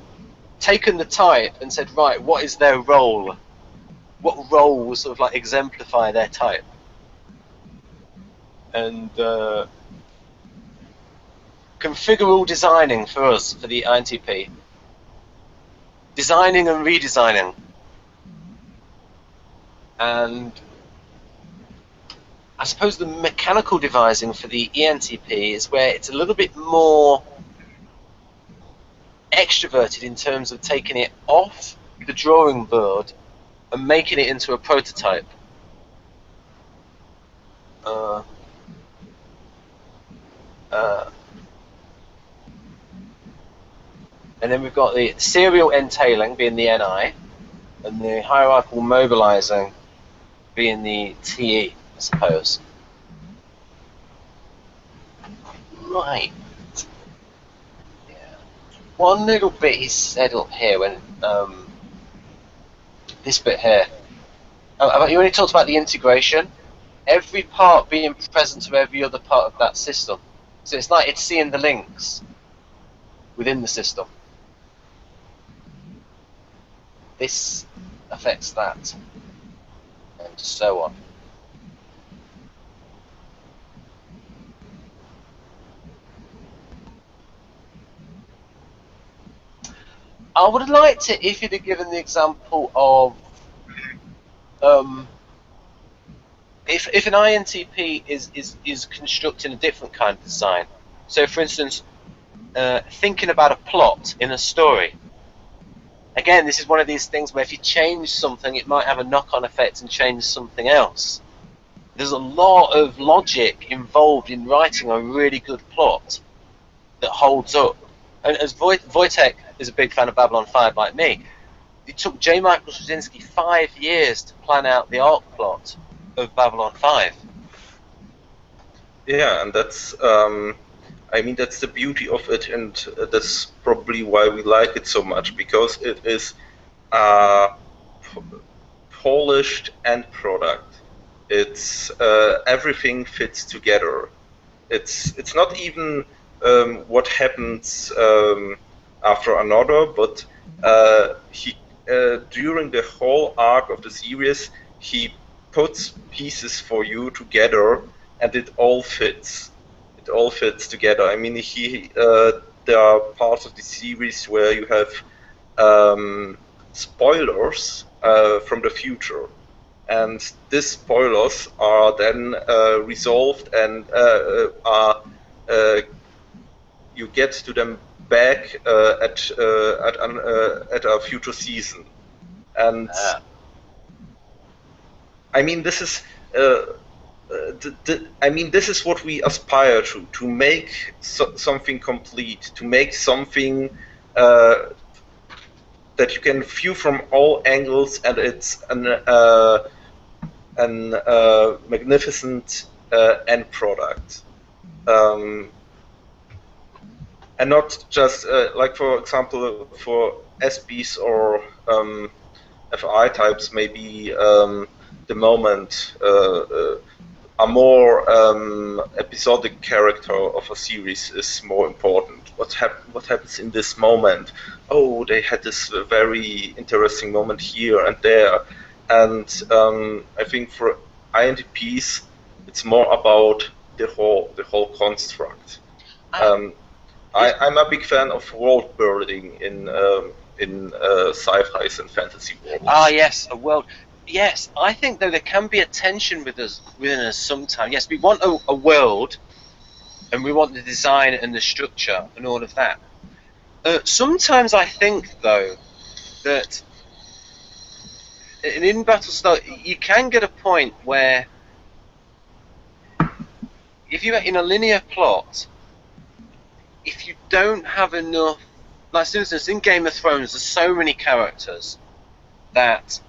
taken the type and said, right, what is their role? What role will sort of like exemplify their type? And configural designing for us, for the INTP. Designing and redesigning. And I suppose the mechanical devising for the ENTP is where it's a little bit more extroverted in terms of taking it off the drawing board and making it into a prototype. And then we've got the serial entailing being the NI, and the hierarchical mobilizing being the TE, I suppose. Right. Yeah. One little bit he said up here when this bit here. You only talked about the integration. Every part being present to every other part of that system. So it's like it's seeing the links within the system. This affects that, and so on. I would like to, if you'd have given the example of, if an INTP is constructing a different kind of design. So, for instance, thinking about a plot in a story. Again, this is one of these things where if you change something, it might have a knock-on effect and change something else. There's a lot of logic involved in writing a really good plot that holds up. And as Wojtek is a big fan of Babylon 5 like me, it took J. Michael Straczynski 5 years to plan out the arc plot of Babylon 5. Yeah, and that's, I mean, that's the beauty of it, and that's probably why we like it so much, because it is a polished end product. It's everything fits together. It's not even what happens after another, but during the whole arc of the series, he puts pieces for you together, and it all fits. It all fits together. I mean, there are parts of the series where you have spoilers from the future, and these spoilers are then resolved, and you get to them back at a future season. And I mean, this is this is what we aspire to make something complete, to make something that you can view from all angles, and it's an magnificent end product. And not just, like, for example, for SBs or FI types, maybe the moment a more episodic character of a series is more important. What happens in this moment? Oh, they had this very interesting moment here and there. And I think for INTPs, it's more about the whole construct. I'm a big fan of world building in sci-fi and fantasy worlds. Ah, yes, a world. Yes, I think though there can be a tension within us sometimes. Yes, we want a world, and we want the design and the structure and all of that. Sometimes I think though that in Battlestar you can get a point where if you're in a linear plot, if you don't have enough, like for instance in Game of Thrones, there's so many characters that,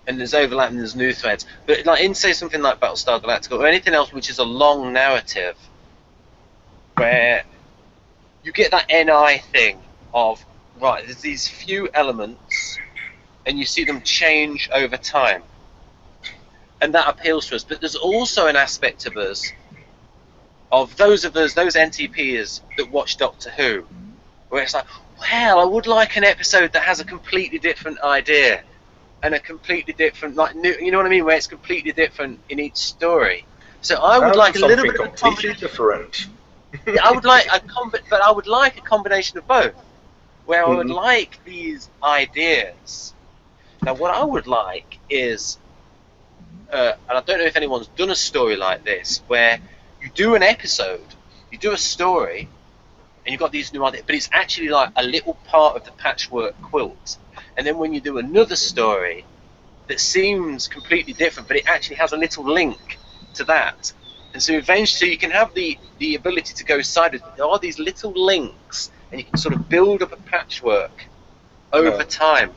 and there's overlap and there's new threads, but like in say something like Battlestar Galactica or anything else which is a long narrative, where you get that NI thing of, right, there's these few elements and you see them change over time, and that appeals to us. But there's also an aspect of us, those NTPs that watch Doctor Who, where it's like, well, I would like an episode that has a completely different idea and a completely different, like, new, you know what I mean, where it's completely different in each story. So I would like a little bit of a completely different. I would like but I would like a combination of both, where I would like these ideas. Now, what I would like is, and I don't know if anyone's done a story like this, where you do an episode, you do a story, and you've got these new ideas, but it's actually like a little part of the patchwork quilt. And then when you do another story that seems completely different, but it actually has a little link to that. And so eventually you can have the ability to go sideways. There are these little links, and you can sort of build up a patchwork over time.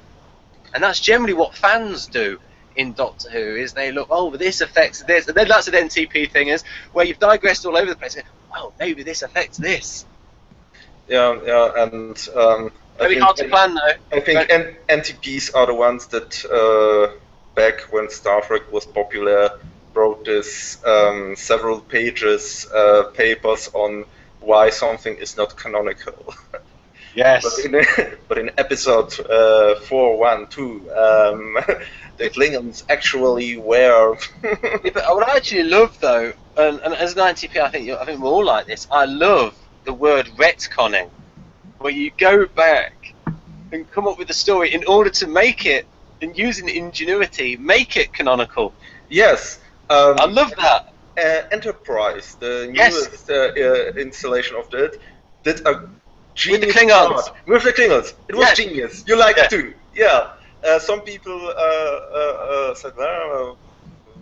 And that's generally what fans do. in Doctor Who is they look, oh, this affects this, and then that's an NTP thing, is where you've digressed all over the place. Oh, maybe this affects this. Yeah, and Very hard to plan, though. I think NTPs are the ones that back when Star Trek was popular wrote this several pages papers on why something is not canonical. Yes. But in episode 412, the Klingons actually were. Yeah, but what I actually love, though, and as an INTP, I think we're all like this. I love the word retconning, where you go back and come up with a story in order to make it, and using ingenuity, make it canonical. Yes. I love that. Enterprise, the newest installation of that, did a genius with the Klingons. part. With the Klingons. It was genius. You like it too. Yeah. Some people said, well,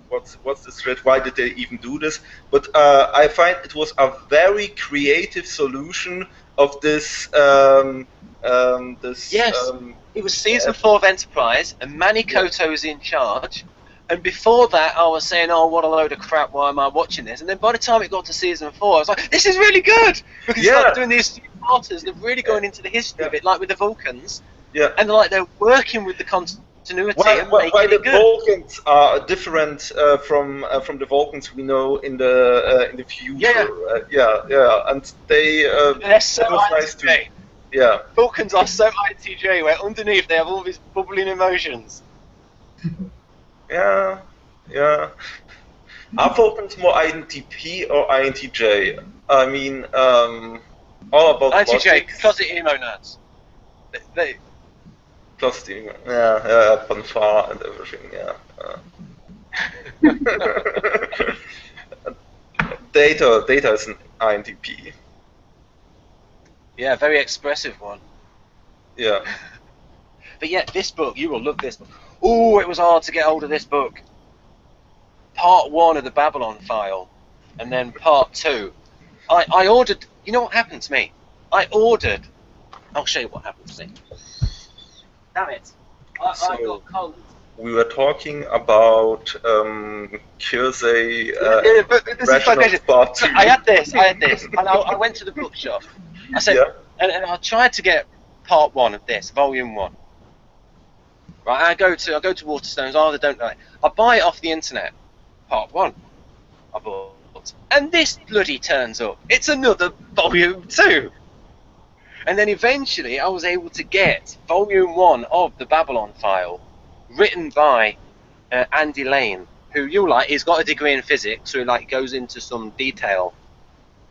what's this threat? Why did they even do this? But I find it was a very creative solution of this. It was season 4 of Enterprise, and Manny Koto was in charge. And before that, I was saying, oh, what a load of crap, why am I watching this? And then by the time it got to season 4, I was like, this is really good! Because it's like doing these three-parters, they're really going into the history of it, like with the Vulcans. Yeah. And they're working with the continuity and why making the it good. Vulcans are different from the Vulcans we know in the future. Yeah. And they they're so nice INTJ. Yeah. Vulcans are so INTJ, where underneath they have all these bubbling emotions. Yeah. Are Vulcans more INTP or INTJ? I mean, all about INTJ, closet emo nerds. They plus the Panfar and everything. Data is an INTP. Yeah, very expressive one. Yeah. But yeah, this book, you will love this book. Ooh, it was hard to get hold of this book. Part 1 of the Babylon File, and then Part 2. I ordered. You know what happened to me? I ordered. I'll show you what happened to me. Damn it! I got cold. We were talking about Keirsey. But this is my question. I had this, and I went to the bookshop. I said, and I tried to get Part 1 of this, Volume 1. Right, I go to Waterstones. Oh, they don't know it. I buy it off the internet. Part 1. I bought, and this bloody turns up. It's another Volume 2. And then eventually, I was able to get Volume 1 of the Babylon File, written by Andy Lane, who he's got a degree in physics, so he goes into some detail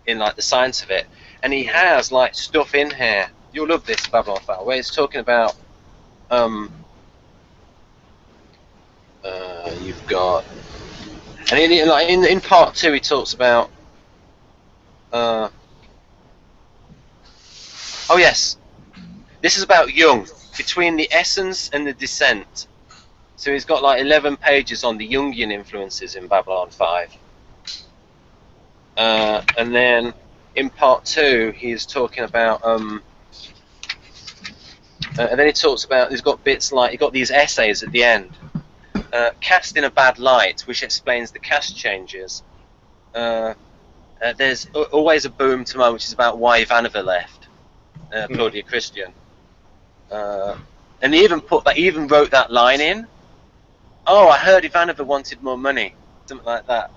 in the science of it, and he has stuff in here. You'll love this Babylon File, where it's talking about you've got, and in Part 2 he talks about oh yes, this is about Jung, between the essence and the descent. So he's got 11 pages on the Jungian influences in Babylon 5. And then in Part 2 he's talking about and then he talks about, he's got bits he got these essays at the end. Cast in a Bad Light, which explains the cast changes. There's Always a Boom Tomorrow, which is about why Ivanova left. Claudia Christian, and he even wrote that line in. Oh, I heard Ivanova wanted more money, something like that.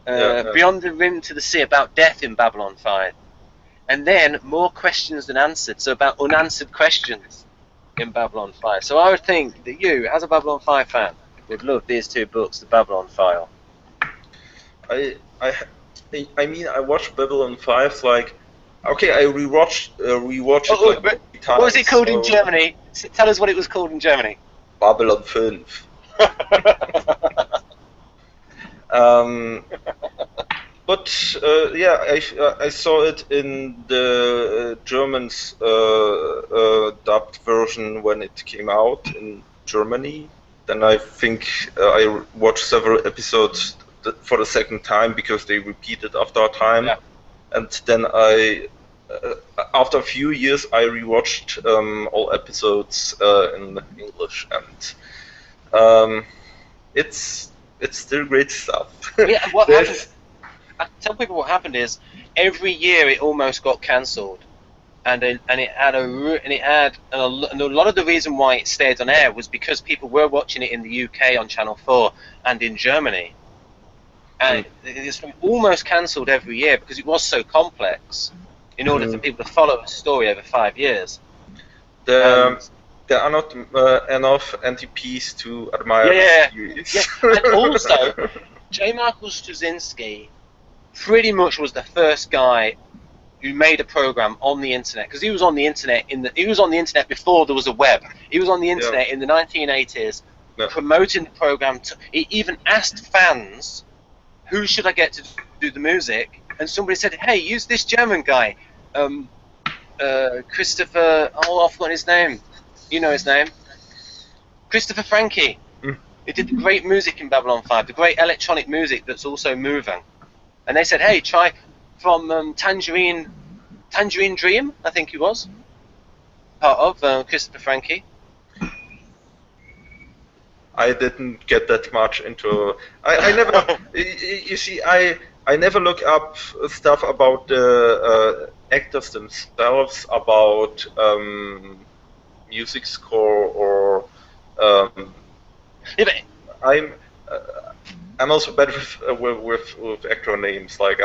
Beyond the Rim to the Sea, about death in Babylon 5, and then More Questions Than Answered, so about unanswered questions in Babylon 5. So I would think that you, as a Babylon 5 fan, would love these two books, the Babylon File. I mean, I watched Babylon 5 okay, I rewatched it times. What was it called in Germany? Tell us what it was called in Germany. Babylon 5. But I saw it in the German's dubbed version when it came out in Germany. Then I think I watched several episodes for the second time because they repeated after a time. Yeah. And then after a few years, I rewatched all episodes in English, and it's still great stuff. Yeah, what happened? I tell people what happened is every year it almost got cancelled, and it had a lot of the reason why it stayed on air was because people were watching it in the UK on Channel 4 and in Germany, and it's almost cancelled every year because it was so complex. In order for people to follow a story over 5 years, there are not enough NTPs to admire the series. Yeah, and also J. Michael Straczynski pretty much was the first guy who made a program on the internet, because he was on the internet before there was a web. He was on the internet in the 1980s promoting the program. He even asked fans, who should I get to do the music? And somebody said, hey, use this German guy, Christopher, I've forgotten his name. You know his name. Christopher Franke. He did the great music in Babylon 5, the great electronic music that's also moving. And they said, hey, try from Tangerine Dream, I think he was, part of Christopher Franke. I didn't get that much into. I never. You see, I never look up stuff about the actors themselves, about music score or. I'm also bad with actor names. Like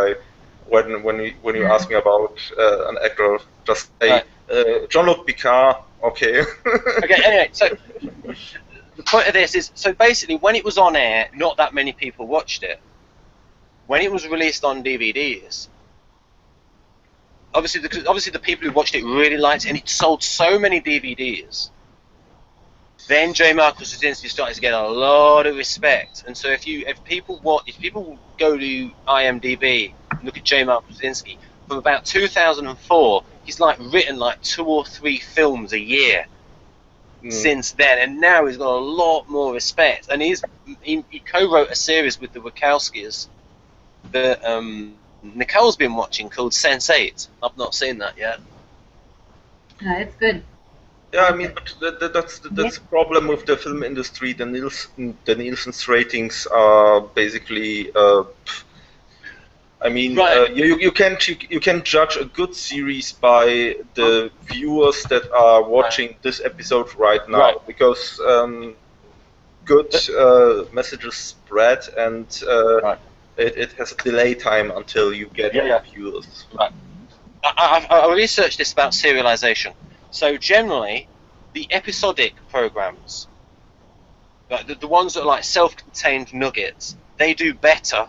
when you ask me about an actor, just say Jean-Luc Picard. Okay. Okay. Anyway, so the point of this is, so basically, when it was on air, not that many people watched it. When it was released on DVDs, obviously the people who watched it really liked it, and it sold so many DVDs. Then J. Michael Straczynski started to get a lot of respect, and so if people go to IMDb and look at J. Michael Straczynski, from about 2004, he's written 2 or 3 films a year since then, and now he's got a lot more respect. And he co-wrote a series with the Wachowskis that Nicole's been watching called Sense8. I've not seen that yet. Yeah, it's good. Yeah, I mean, that's the problem with the film industry. The Nielsen's ratings are basically. I mean, you can judge a good series by the viewers that are watching this episode right now, because good messages spread, and it has a delay time until you get viewers. Right. I researched this about serialization. So generally, the episodic programs, the ones that are like self-contained nuggets, they do better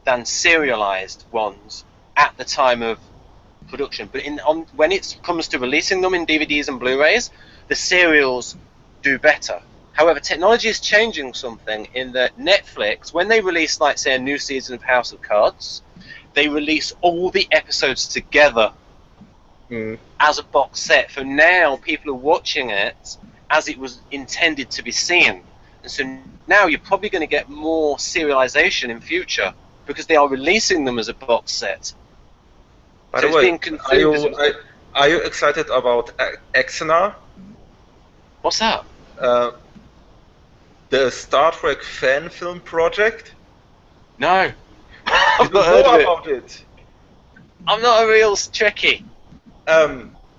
than serialized ones at the time of production. But when it comes to releasing them in DVDs and Blu-rays, the serials do better. However, technology is changing something in that Netflix, when they release, say, a new season of House of Cards, they release all the episodes together as a box set. For now, people are watching it as it was intended to be seen. And so now you're probably going to get more serialization in future because they are releasing them as a box set. By the way, are you excited about Exenar? What's that? The Star Trek fan film project? No. I've not heard about it. I'm not a real Trekkie.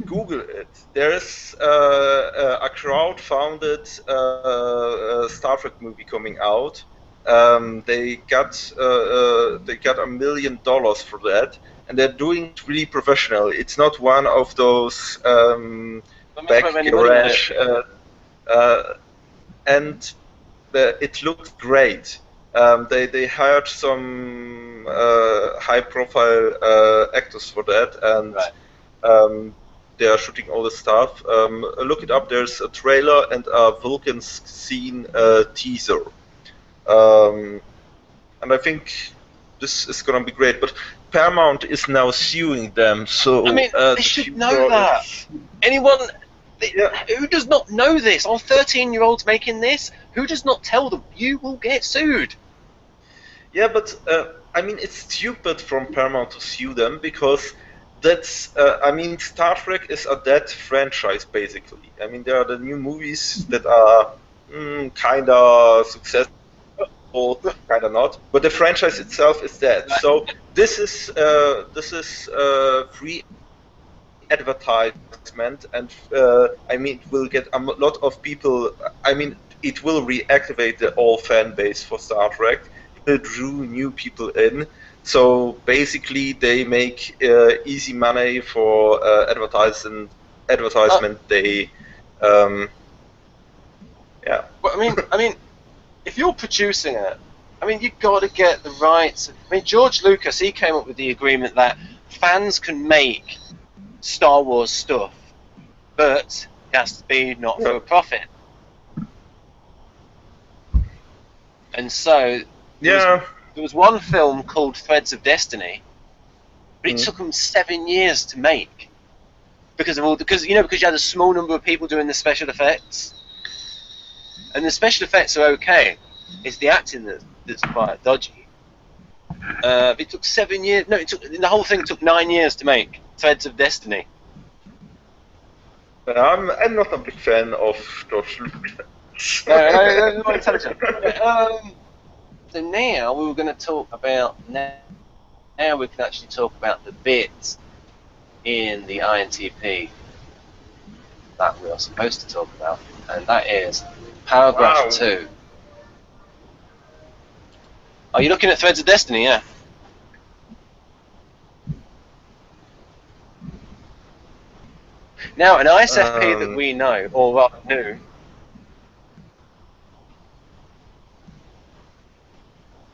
Google it. There is a crowd-funded Star Trek movie coming out. They got $1 million for that, and they're doing it really professional. It's not one of those back garage, and it looks great. They hired some high-profile actors for that, and they are shooting all the stuff. Look it up. There's a trailer and a Vulcan scene teaser, and I think this is gonna be great. But Paramount is now suing them, so I mean, they should know that. Anyone who does not know this, 13-year-olds making this, who does not tell them, you will get sued. Yeah, but I mean, it's stupid from Paramount to sue them, because that's, I mean, Star Trek is a dead franchise, basically. I mean, there are the new movies that are kind of successful. people, kind of not. But the franchise itself is dead. So this is free advertisement, and I mean, it will get a lot of people. I mean, it will reactivate the old fan base for Star Trek. It will draw new people in. So basically, they make easy money for advertisement. They, yeah. But I mean, if you're producing it, I mean, you've got to get the rights. I mean, George Lucas, he came up with the agreement that fans can make Star Wars stuff, but it has to be not for a profit. And so there was one film called Threads of Destiny, but it took them 7 years to make because you had a small number of people doing the special effects, and the special effects are okay. It's the acting that's quite dodgy. It took 7 years. No, the whole thing took 9 years to make Threads of Destiny. I'm not a big fan of George Lucas. No, not intelligent. So now we were going to talk about now we can actually talk about the bit in the INTP that we are supposed to talk about, and that is paragraph 2. Are you looking at Threads of Destiny? Yeah. Now, an ISFP that we know, or rather knew,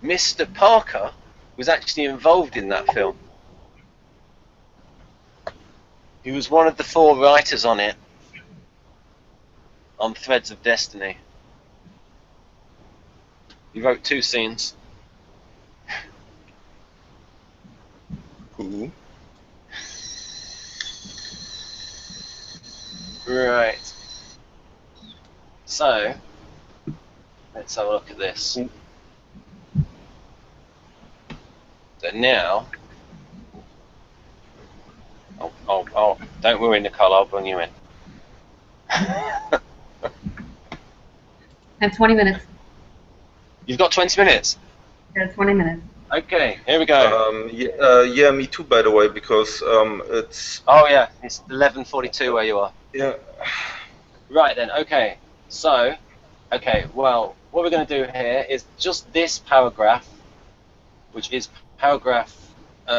Mr. Parker was actually involved in that film. He was one of the 4 writers on it, on Threads of Destiny. He wrote 2 scenes. Cool. Right. So, let's have a look at this. So now, oh, don't worry, Nicole, I'll bring you in. I have 20 minutes. You've got 20 minutes? Yeah, 20 minutes. Okay, here we go. Yeah, me too, by the way, because it's... Oh yeah, it's 11:42 where you are. Yeah. Right then, okay. So, well, what we're going to do here is just this paragraph, which is paragraph 2.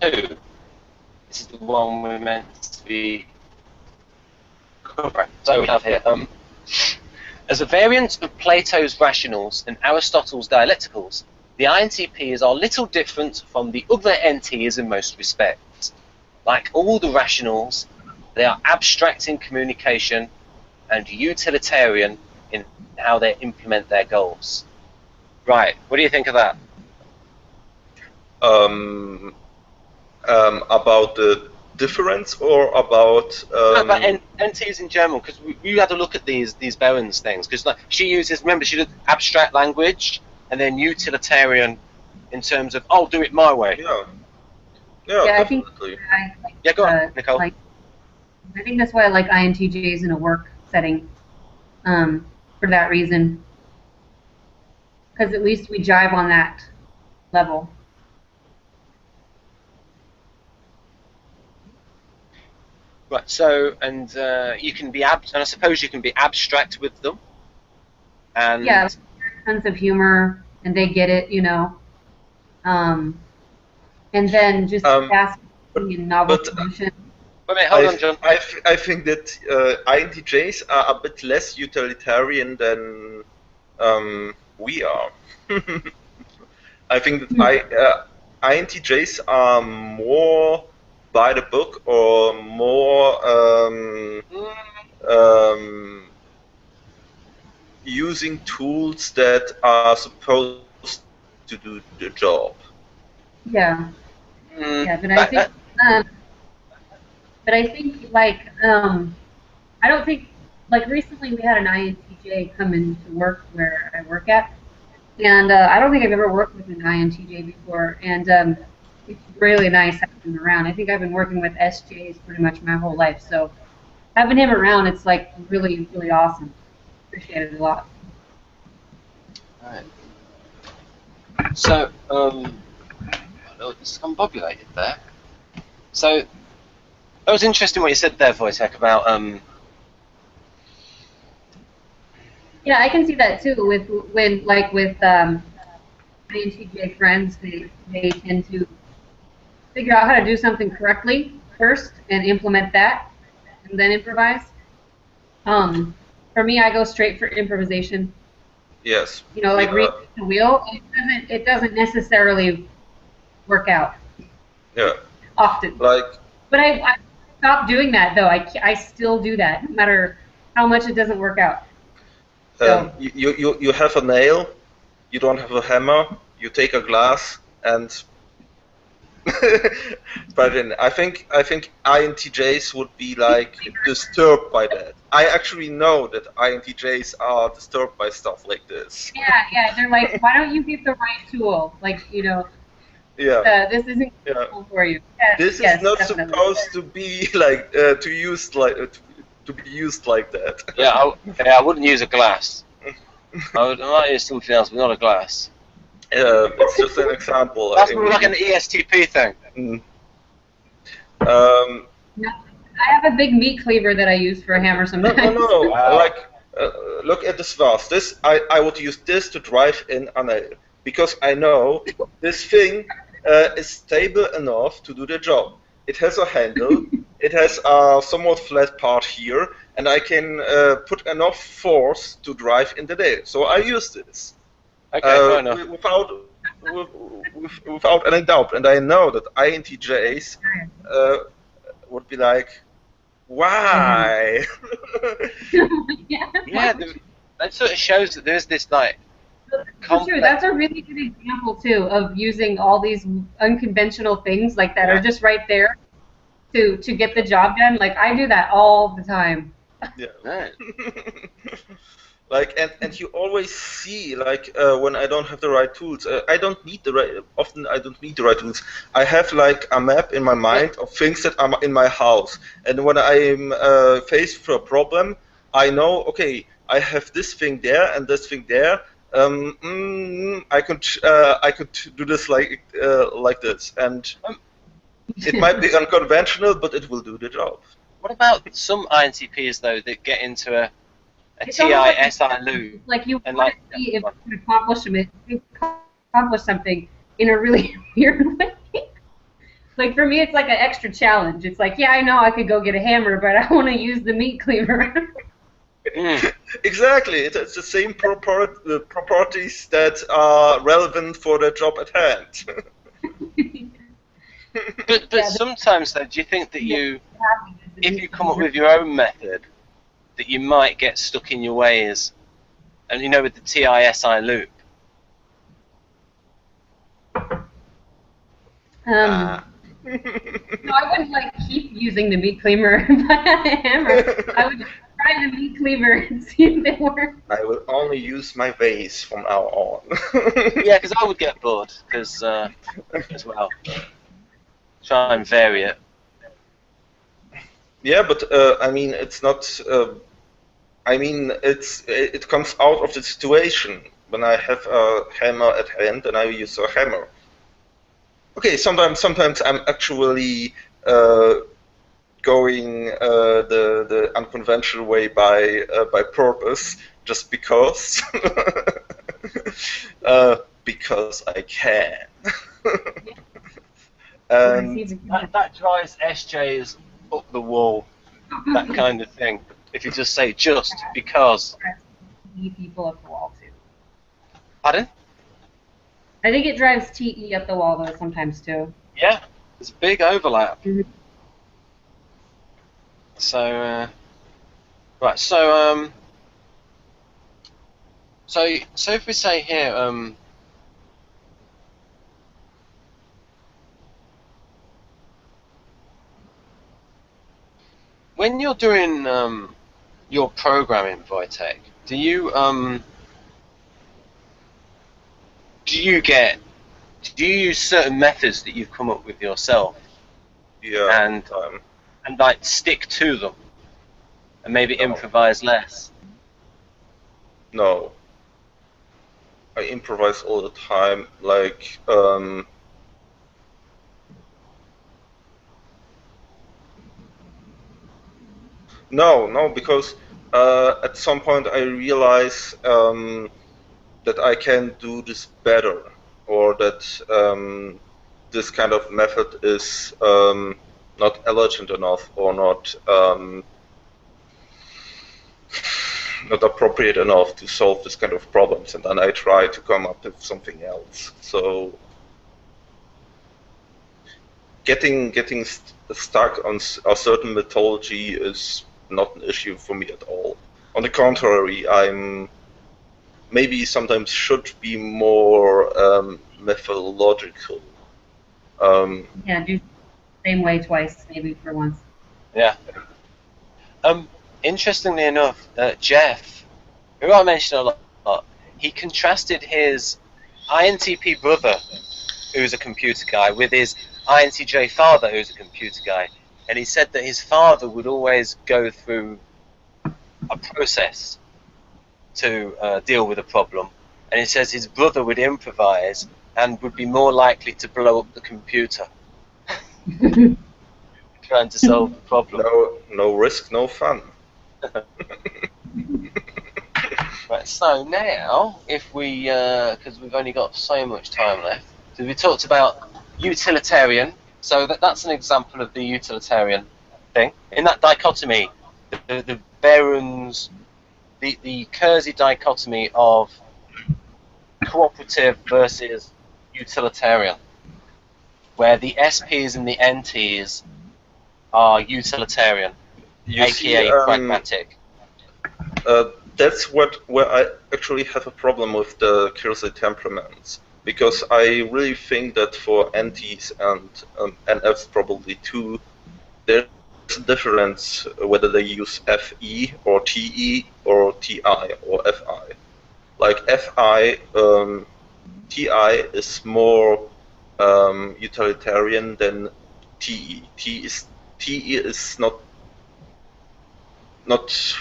This is the one we're meant to be covering. So we have here, as a variant of Plato's rationals and Aristotle's dialecticals, the INTPs are little different from the other NTs in most respects. Like all the rationals, they are abstract in communication and utilitarian in how they implement their goals. Right, what do you think of that? About the difference, or about... about NTs in general, because we had a look at these Behrens things, because like, she uses, remember, she did abstract language, and then utilitarian in terms of, oh, do it my way. Yeah, definitely. Yeah, go on, Nicole. I think that's why I like INTJs in a work setting, for that reason. Because at least we jive on that level. Right, so, and you can be, and I suppose you can be abstract with them. And yeah, sense of humor, and they get it, you know. And then just asking in novel solutions. Wait a minute, hold on, John. I think that INTJs are a bit less utilitarian than we are. I think that INTJs are more by the book, or more using tools that are supposed to do the job. Yeah. Yeah, but I think like I don't think, like, recently we had an INTJ come into work where I work at, and I don't think I've ever worked with an INTJ before, and it's really nice having him around. I think I've been working with SJs pretty much my whole life, so having him around, it's like really, really awesome. Appreciate it a lot. Right. So, it's discombobulated there. So, that was interesting what you said there, Wojtek, about Yeah, I can see that too. With INTJ friends, they tend to figure out how to do something correctly first and implement that, and then improvise. For me, I go straight for improvisation. Yes. You know, like Yeah. reinvent the wheel. It doesn't necessarily work out Yeah. often. Like. But I stopped doing that though. I still do that, no matter how much it doesn't work out. So You have a nail. You don't have a hammer. You take a glass and. But then I think INTJs would be like disturbed by that. I actually know that INTJs are disturbed by stuff like this. yeah, they're like, why don't you get the right tool? Like, you know, Yeah. this isn't Yeah. cool for you. Yes, This yes, is not definitely. supposed to be like to be used like that. yeah, I wouldn't use a glass. I might use something else, but not a glass. It's just an example. That's more like an ESTP thing. No, I have a big meat cleaver that I use for a hammer sometimes. No. Wow. Like, look at this vase. This I would use this to drive in a nail because I know this thing is stable enough to do the job. It has a handle. It has a somewhat flat part here, and I can put enough force to drive in the nail. So I use this. Okay, fair enough. Without any doubt, and I know that INTJs would be like, why? Yeah, that sort of shows that there's this like. True. That's a really good example too of using all these unconventional things like that are just right there to get the job done. Like I do that all the time. Yeah. Right. Like and you always see like when I don't have the right tools, I don't need the right. Often I don't need the right tools. I have like a map in my mind of things that are in my house, and when I'm faced with a problem, I know okay, I have this thing there and this thing there. I could do this like this, and it might be unconventional, but it will do the job. What about some INTPs though that get into a TiSI loop? Like you and want to see if you can accomplish something in a really weird way. Like for me, it's like an extra challenge. It's like, yeah, I know I could go get a hammer, but I want to use the meat cleaver. Exactly, it's the same properties that are relevant for the job at hand. But sometimes though, do you think that if you come up with your own method, that you might get stuck in your ways, and you know with the TiSI loop? No, I wouldn't like keep using the meat cleaver if I had a hammer. I would try the meat cleaver and see if it works. I will only use my vase from now on. Yeah, because I would get bored, because as well. Try and vary it. Yeah, but I mean, it's not. I mean, it comes out of the situation. When I have a hammer at hand, and I use a hammer. Okay, sometimes I'm actually going the unconventional way by purpose, just because because I can. And that drives SJs up the wall, that kind of thing. If you just say just because. People up the wall too. Pardon? I think it drives TE up the wall though sometimes too. Yeah, there's a big overlap. Mm-hmm. So right, so if we say here when you're doing your programming, Wojtek, do you use certain methods that you've come up with yourself? Yeah. And like stick to them, and maybe improvise less? No. I improvise all the time. Like no, because at some point I realize that I can do this better, or that this kind of method is not elegant enough, or not appropriate enough to solve this kind of problems, and then I try to come up with something else. So getting stuck on a certain methodology is not an issue for me at all. On the contrary, I'm maybe sometimes should be more methodological. Yeah, do the same way twice, maybe for once. Yeah. Interestingly enough, Jeff, who I mentioned a lot, he contrasted his INTP brother, who's a computer guy, with his INTJ father, who's a computer guy. And he said that his father would always go through a process to deal with a problem. And he says his brother would improvise and would be more likely to blow up the computer trying to solve the problem. No risk, no fun. Right, so now, if we, because we've only got so much time left, so we talked about utilitarian, so that's an example of the utilitarian thing. In that dichotomy, the Berun's, the Keirsey dichotomy of cooperative versus utilitarian, where the SPs and the NTs are utilitarian, aka pragmatic. That's where I actually have a problem with the Keirsey temperaments, because I really think that for NTs and NFs probably too, there's a difference whether they use FE or TE or TI or FI. Like FI, TI is more utilitarian than TE. TE is not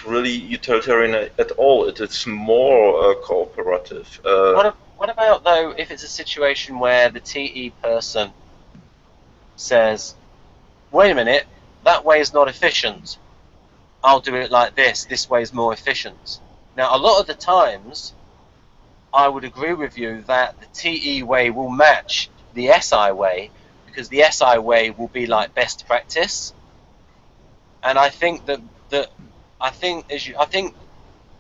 really utilitarian at all. It is more cooperative. What about though if it's a situation where the TE person says, "Wait a minute, that way is not efficient. I'll do it like this. This way is more efficient." Now, a lot of the times, I would agree with you that the TE way will match the SI way, because the SI way will be like best practice. And I think I think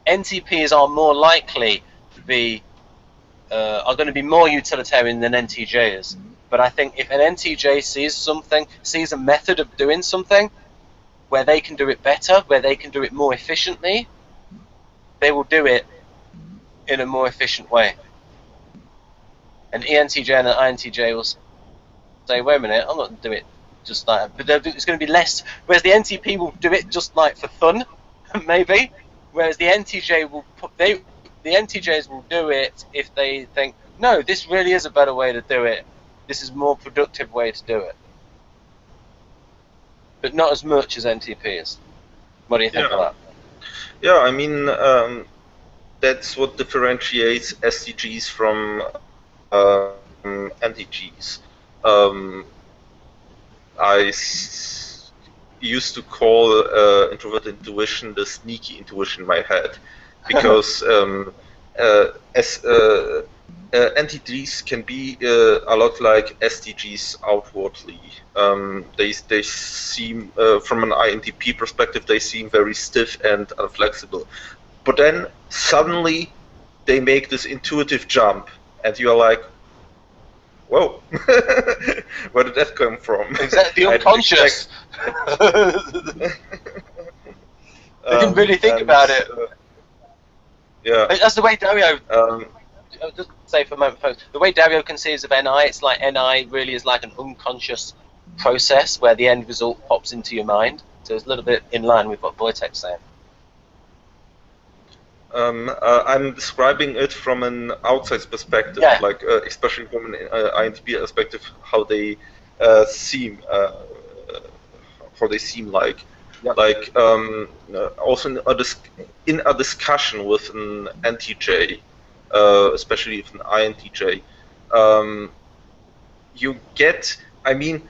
NTPs are more likely to be are going to be more utilitarian than NTJs. But I think if an NTJ sees a method of doing something where they can do it better, where they can do it more efficiently, they will do it in a more efficient way. An ENTJ and an INTJ will say, "Wait a minute, I'm not going to do it just like that." But it's going to be less. Whereas the NTP will do it just like for fun, maybe. Whereas the NTJ the NTJs will do it if they think, "No, this really is a better way to do it. This is a more productive way to do it." But not as much as NTPs. What do you think of that? Yeah, I mean, that's what differentiates SDGs from NTGs. I used to call introverted intuition the sneaky intuition in my head, because NTGs can be a lot like SDGs outwardly. They seem, from an INTP perspective, they seem very stiff and inflexible. But then suddenly they make this intuitive jump, and you're like, whoa, where did that come from? Exactly, the unconscious. They didn't really think about it. Yeah. That's the way Dario. Just say for a moment, folks. The way Dario conceives of NI, it's like NI really is like an unconscious process where the end result pops into your mind. So it's a little bit in line with what Wojtek's saying. I'm describing it from an outside perspective, like especially from an INTP perspective, how they seem like. Yep. Like also in a discussion with an NTJ, especially with an INTJ, you get, I mean,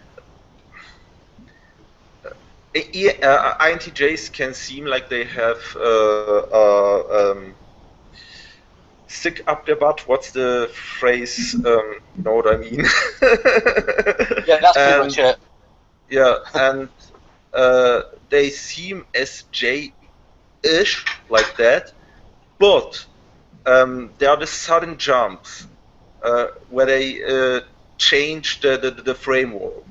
INTJs can seem like they have stick up their butt. What's the phrase? You know what I mean? Yeah, that's pretty much it. Yeah, and they seem SJ-ish like that, but there are the sudden jumps where they change the framework.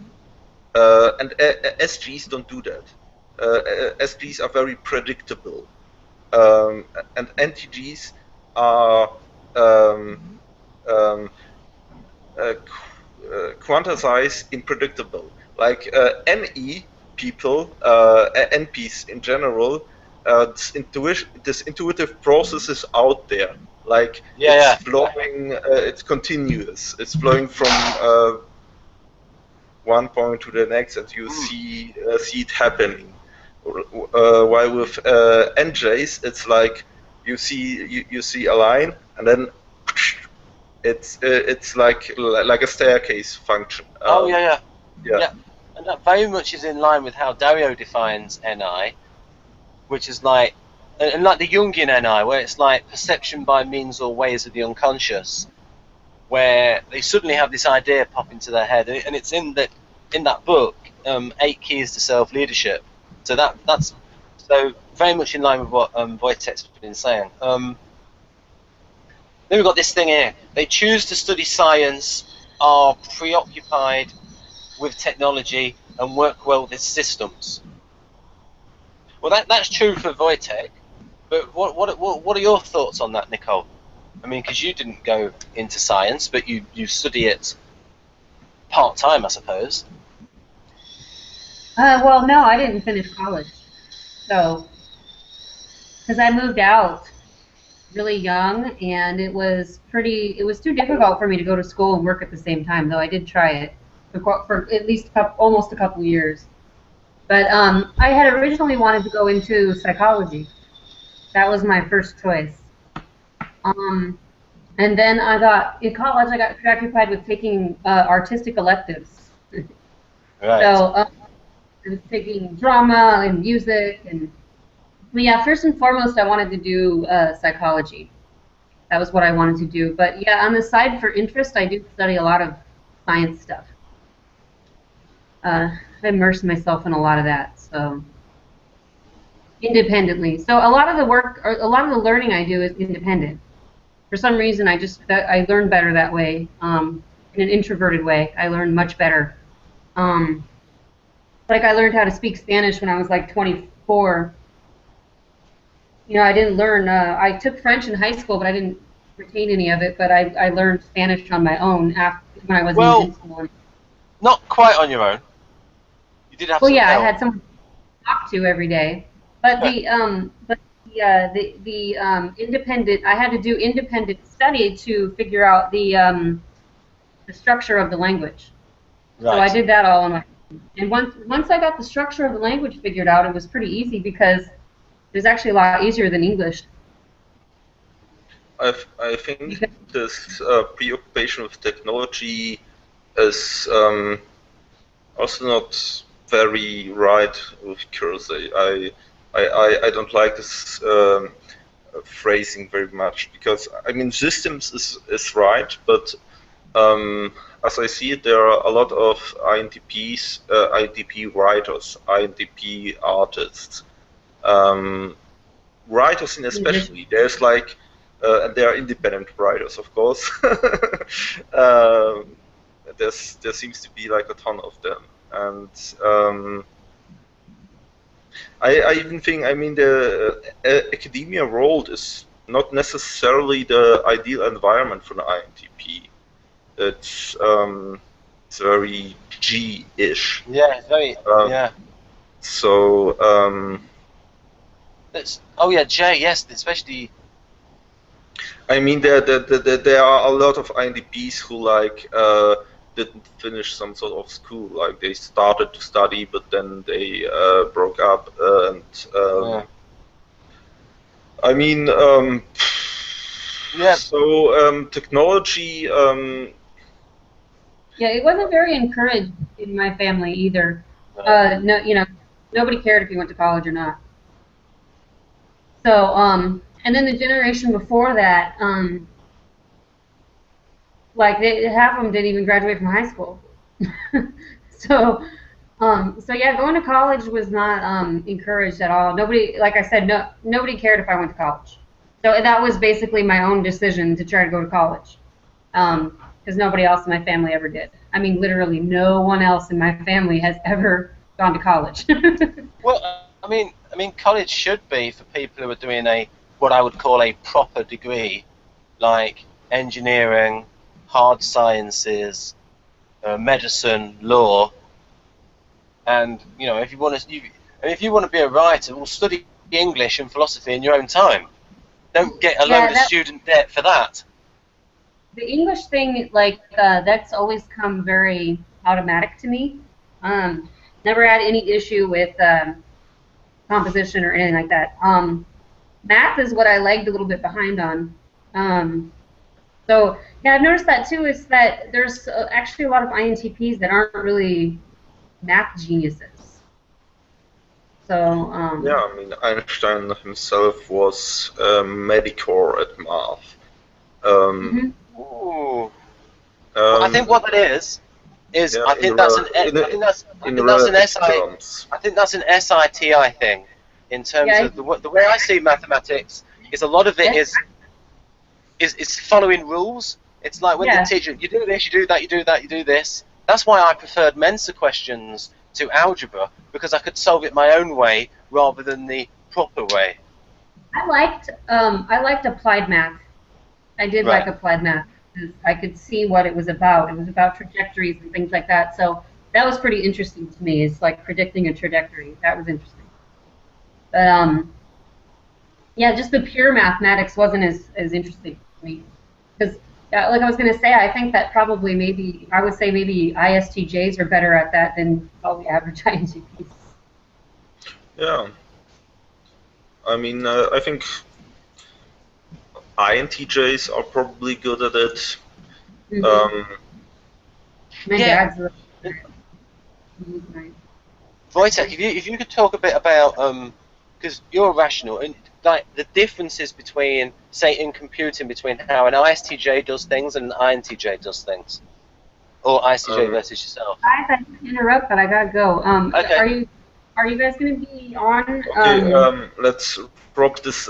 And SGs don't do that. SGs are very predictable, and NTGs are quantized unpredictable. Like NE people, NPs in general, this intuitive process is out there. Like it's flowing, it's continuous. It's flowing from one point to the next, and you see it happening. While with NJs, it's like you see a line, and then it's like a staircase function. Yeah. And that very much is in line with how Dario defines NI, which is like, and like the Jungian NI, where it's like perception by means or ways of the unconscious, where they suddenly have this idea pop into their head, and it's in that book, 8 Keys to Self-Leadership. So that's so very much in line with what Wojtek's been saying. Then we've got this thing here. They choose to study science, are preoccupied with technology, and work well with systems. Well, that's true for Wojtek, but what are your thoughts on that, Nicole? I mean, because you didn't go into science, but you study it part-time, I suppose. Well, no, I didn't finish college. So, because I moved out really young, and it was too difficult for me to go to school and work at the same time, though I did try it for at least almost a couple years. But I had originally wanted to go into psychology. That was my first choice. And then I thought, in college, I got preoccupied with taking artistic electives. Right. So I was taking drama and music, but yeah, first and foremost, I wanted to do psychology. That was what I wanted to do. But yeah, on the side for interest, I do study a lot of science stuff. I immerse myself in a lot of that, so independently. So a lot of the work, or a lot of the learning I do is independent. For some reason, I learn better that way. In an introverted way, I learn much better. Like I learned how to speak Spanish when I was like 24. You know, I didn't learn. I took French in high school, but I didn't retain any of it. But I learned Spanish on my own when I was in middle school. Not quite on your own. You did have. Well, yeah, help. I had someone to talk to every day. But the independent, I had to do independent study to figure out the structure of the language. Right. So I did that all on my own. And once I got the structure of the language figured out, it was pretty easy because it was actually a lot easier than English. I think this preoccupation with technology is also not very right with Keirsey. I don't like this phrasing very much, because I mean systems is right, but as I see it, there are a lot of INTPs, INTP writers, INTP artists, writers in especially. There's like, and they are independent writers, of course. There seems to be like a ton of them, and I even think, I mean, the academia world is not necessarily the ideal environment for an INTP. It's very G-ish. Yeah, it's very yeah. So it's, oh yeah, J, yes, especially. I mean, there are a lot of INTPs who like didn't finish some sort of school. Like they started to study, but then they broke up, and I mean, Yeah. So technology. Yeah, it wasn't very encouraged in my family either. Right. No, nobody cared if you went to college or not. So, and then the generation before that, like half of them didn't even graduate from high school. so, so yeah, going to college was not encouraged at all. Nobody, like I said, nobody cared if I went to college. So that was basically my own decision to try to go to college, because nobody else in my family ever did. I mean, literally, no one else in my family has ever gone to college. Well, I mean, college should be for people who are doing what I would call a proper degree, like engineering, hard sciences, medicine, law, and if you want to, if you want to be a writer, well, study English and philosophy in your own time. Don't get a Yeah, load of student debt for that. the English thing, like that's always come very automatic to me. Never had any issue with composition or anything like that. Math is what I lagged a little bit behind on. So yeah, I've noticed that too. Is that there's actually a lot of INTPs that aren't really math geniuses. So Yeah, I mean, Einstein himself was mediocre at math. Ooh. Well, I think what that is yeah, I think that's an SI. terms. I think that's an SITI thing, in terms yeah, of the way I see mathematics. Is a lot of it is following rules. It's like when the yeah. teacher, you do this, you do that, you do that, you do this. That's why I preferred Mensa questions to algebra, because I could solve it my own way rather than the proper way. I liked applied math. I did like Right. applied math because I could see what it was about. It was about trajectories and things like that. So that was pretty interesting to me. It's like predicting a trajectory. That was interesting. But yeah, just the pure mathematics wasn't as interesting to me because, like I was going to say, I think that probably maybe I would say maybe ISTJs are better at that than all the average INTPs. Yeah. I mean, I think INTJs are probably good at it. Mm-hmm. My Yeah. dad's right. Wojtek, if you could talk a bit about because you're rational, and like the differences between, say, in computing, between how an ISTJ does things and an INTJ does things, or ISTJ versus yourself. Guys, I didn't interrupt, but I gotta go. Okay. Are you guys gonna be on? Okay, let's wrap this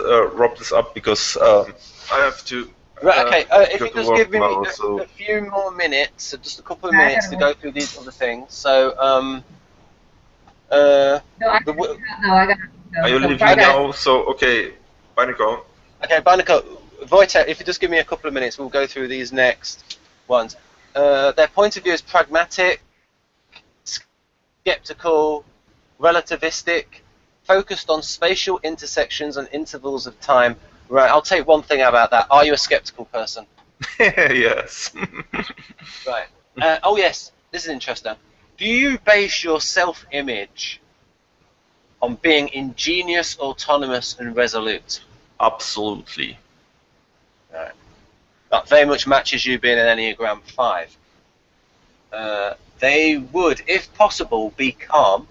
up because I have to Right. Okay. If go you to just work give me tomorrow. So a few more minutes, so just a couple of I minutes gotta to work. go through these other things. So uh, No, I the gotta, no, I gotta are go. you So leaving bye, guys. now? So okay, bye, Nicole. okay, Barnacle, Wojtek, if you just give me a couple of minutes, we'll go through these next ones. Their point of view is pragmatic, skeptical, relativistic, focused on spatial intersections and intervals of time. Right, I'll take one thing about that. Are you a skeptical person? Yes. Right. Oh yes, this is interesting. Do you base your self-image on being ingenious, autonomous, and resolute? Absolutely. Right. That very much matches you being an Enneagram 5. They would, if possible, be calm.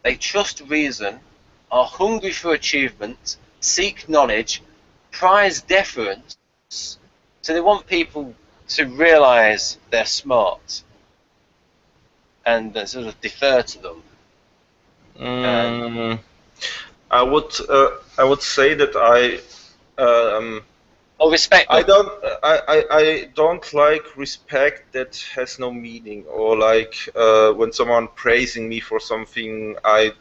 They trust reason, are hungry for achievement, seek knowledge, prize deference. So they want people to realise they're smart and sort of defer to them. Mm, I would say that Or respect them. I don't like respect that has no meaning, or like when someone praising me for something I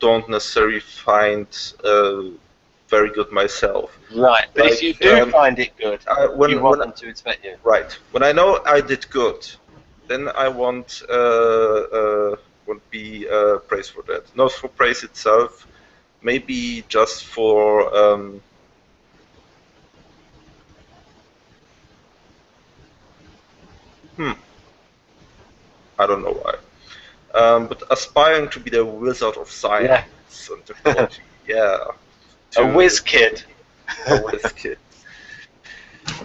don't necessarily find very good myself. Right, but if Like you do find it good, you want when them to respect you. right, when I know I did good, then I won't be praised for that. Not for praise itself, maybe just for I don't know why. But aspiring to be the wizard of Yeah, science and technology, yeah. a whiz kid. A whiz kid.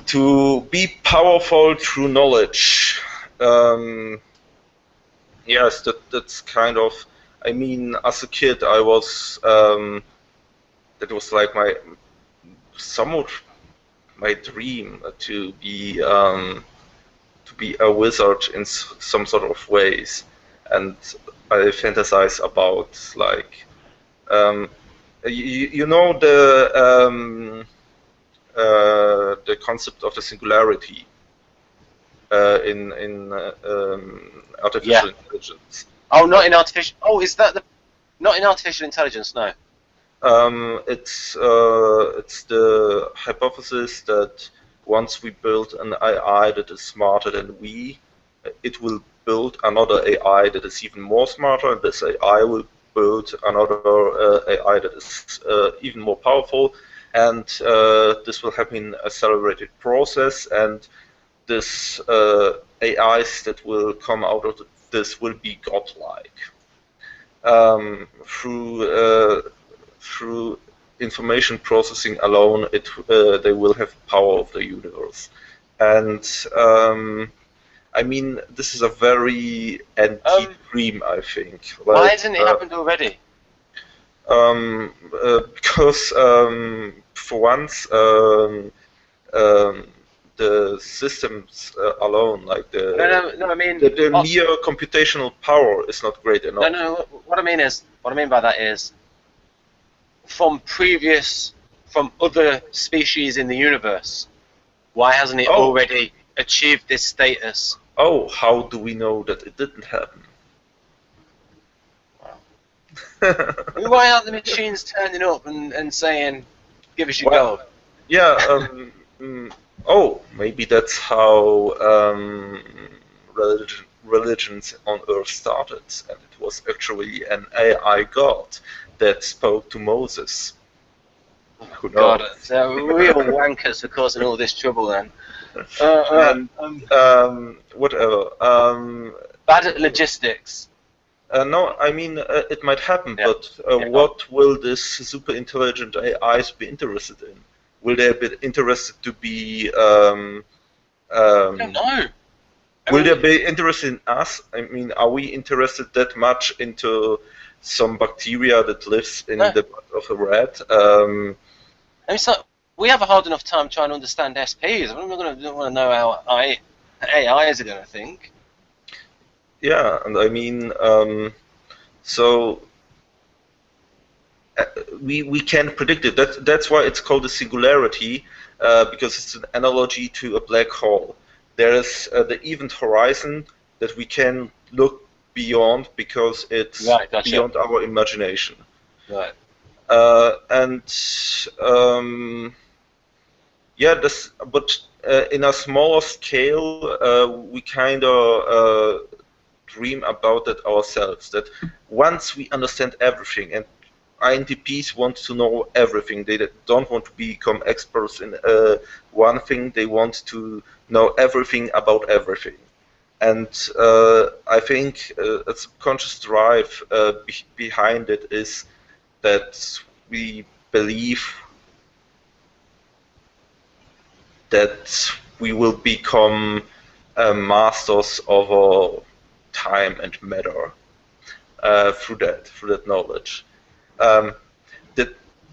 To be powerful through knowledge. Yes, that's kind of. I mean, as a kid, I was. That was like somewhat my dream to be a wizard in some sort of ways, and I fantasize about like. You know the concept of the singularity in artificial intelligence. Oh, not in artificial. Oh, is that the? Not in artificial intelligence. No. It's the hypothesis that once we build an AI that is smarter than we, it will build another AI that is even more smarter, and this AI will build another AI that is even more powerful, and this will happen in a accelerated process, and this AIs that will come out of this will be godlike. Through information processing alone, they will have power of the universe. And I mean, this is a very deep dream, I think. Like, why hasn't it happened already? Because for once, the systems alone, like No, I mean the mere computational power is not great enough. No. What I mean by that is, from other species in the universe, why hasn't it already achieved this status? Oh, how do we know that it didn't happen? Why aren't the machines turning up and saying, "Give us your gold"? Yeah. Oh, maybe that's how religions on Earth started, and it was actually an AI god that spoke to Moses. Who knows? God, so real wankers for causing all this trouble then. Whatever. Bad at logistics. No, I mean, it might happen, but what will this super intelligent AIs be interested in? Will they be interested to be... I don't know. Will they be interested in us? I mean, are we interested that much into some bacteria that lives in the blood of a rat? It's like, we have a hard enough time trying to understand SPs. I'm not going to want to know how AIs are going to think. Yeah, and I mean, so we can't predict it. That's why it's called a singularity, because it's an analogy to a black hole. There is the event horizon that we can look beyond because it's beyond our imagination. Right. But in a smaller scale, we kind of dream about it ourselves. That once we understand everything, and INTPs want to know everything. They don't want to become experts in one thing. They want to know everything about everything. And I think a subconscious drive behind it is that we believe that we will become masters of our time and matter through that knowledge.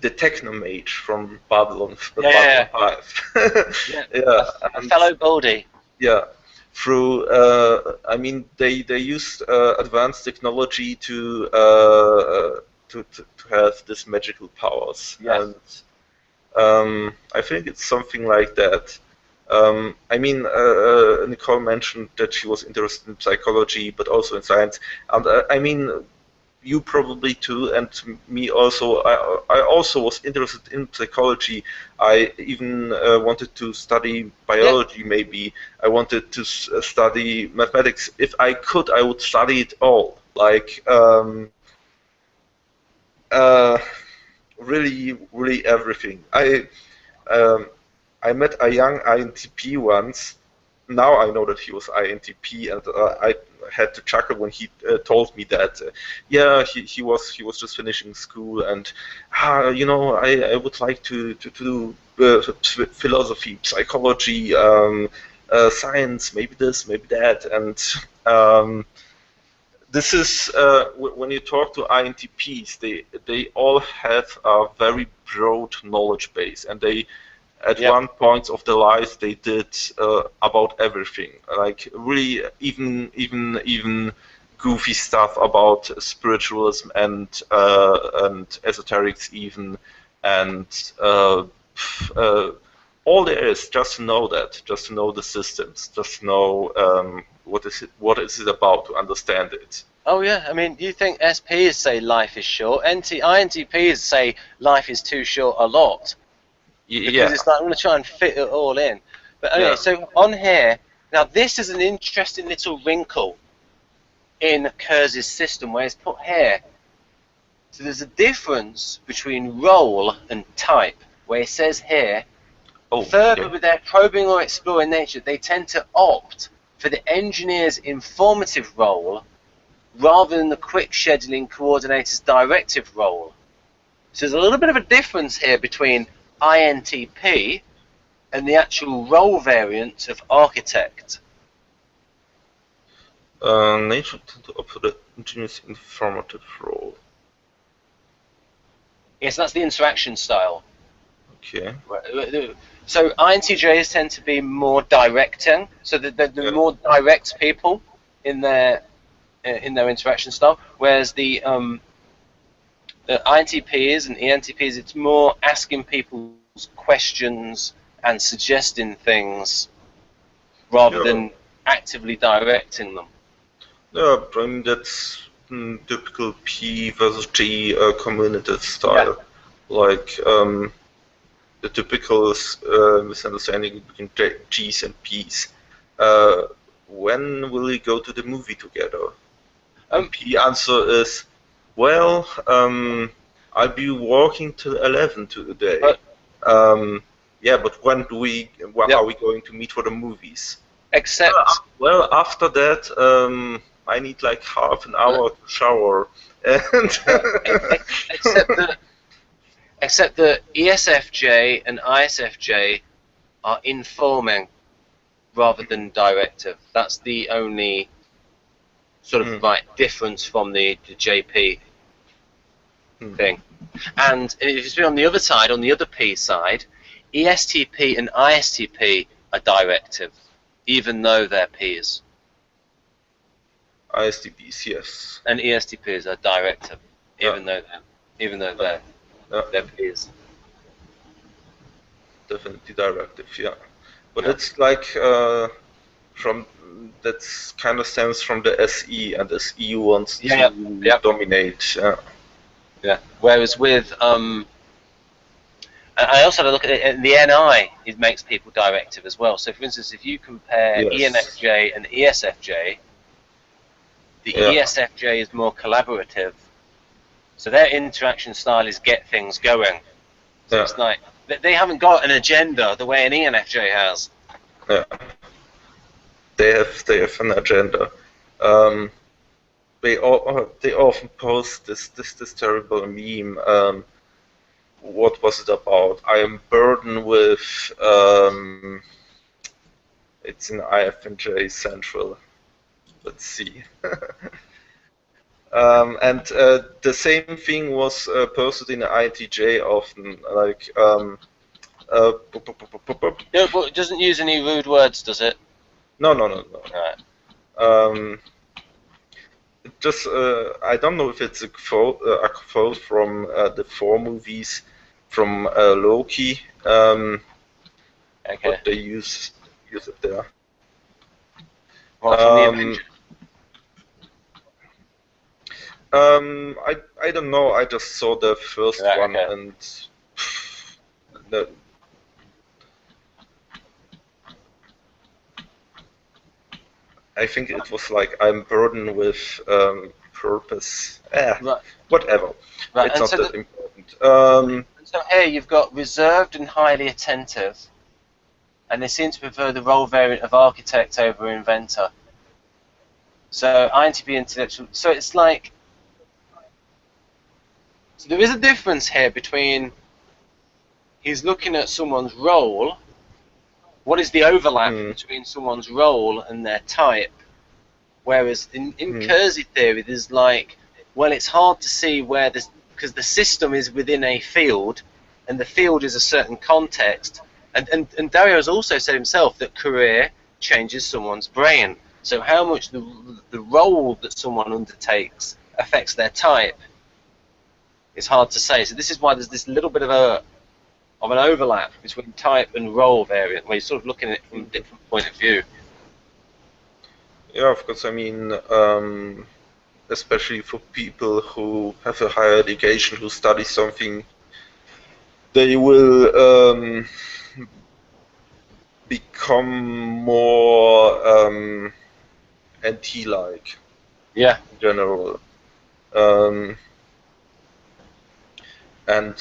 The technomage from Babylon 5. A fellow Baldy. Yeah, through I mean they used advanced technology to have these magical powers, and I think it's something like that. I mean, Nicole mentioned that she was interested in psychology, but also in science, and I mean, you probably too, and me also. I also was interested in psychology. I even wanted to study biology. Maybe I wanted to study mathematics. If I could, I would study it all. Like really everything. I met a young INTP once now I know that he was INTP, and I had to chuckle when he told me that. Yeah, he was just finishing school, and you know, I would like to do philosophy, psychology, science, maybe this, maybe that, and this is when you talk to INTPs, they all have a very broad knowledge base, and they at one point of their lives they did about everything, like really even goofy stuff about spiritualism and esoterics even, and all there is just to know that, just to know the systems, just to know what is it about, to understand it. Oh yeah, I mean, you think SPs say life is short, INTPs say life is too short a lot. Because it's like, I'm going to try and fit it all in. But okay, so on here, now this is an interesting little wrinkle in Keirsey's system where it's put here. So there's a difference between role and type, where it says here, further with their probing or exploring nature, they tend to opt for the engineer's informative role rather than the quick scheduling coordinator's directive role. So there's a little bit of a difference here between INTP and the actual role variant of architect. Nature tend to opt for the engineer's informative role. Yes, that's the interaction style. Okay. So INTJs tend to be more directing, so they're more direct people in their interaction style, whereas the INTPs and ENTPs, it's more asking people questions and suggesting things rather than actively directing them. Yeah, I mean, that's typical P versus G community style. Like the typical misunderstanding between G's and P's. When will we go to the movie together? P answer is, well, I'll be working till 11 today. Yeah, but when are we going to meet for the movies? Except, well, after that, I need like half an hour to shower. And except that ESFJ and ISFJ are informing rather than directive. That's the only sort of difference from the JP thing. And if it's been on the other side, on the other P side, ESTP and ISTP are directive, even though they're Ps. ISTPs, yes. And ESTPs are directive, even though they're Ps. Definitely directive, yeah. But it's like that's kind of stems from the SE, and SE wants to dominate. Yeah. Whereas with I also had a look at it, and the NI, it makes people directive as well. So for instance, if you compare ENFJ and ESFJ, the ESFJ is more collaborative. So their interaction style is get things going. So it's like they haven't got an agenda the way an ENFJ has. Yeah. They have an agenda. They often post this terrible meme. What was it about? I am burdened with. It's in INFJ Central. Let's see. And the same thing was posted in INTJ often, like. No, but it doesn't use any rude words, does it? No. Right. Just I don't know if it's a quote from the 4 movies from Loki. Okay. But they use it there. What, from the Avengers? I don't know. I just saw the first one and I think it was like I'm burdened with purpose. Whatever. Right. It's not that important. So here you've got reserved and highly attentive, and they seem to prefer the role variant of architect over inventor. So INTP intellectual. So it's like, so there is a difference here between he's looking at someone's role. What is the overlap between someone's role and their type? Whereas in Keirsey theory, there's like, well, it's hard to see where this, because the system is within a field, and the field is a certain context. And Dario has also said himself that career changes someone's brain. So how much the role that someone undertakes affects their type is hard to say. So this is why there's this little bit of an overlap between type and role variant, where you're sort of looking at it from a different point of view. Yeah, of course. I mean, especially for people who have a higher education, who study something, they will become more NT-like. Yeah. In general. And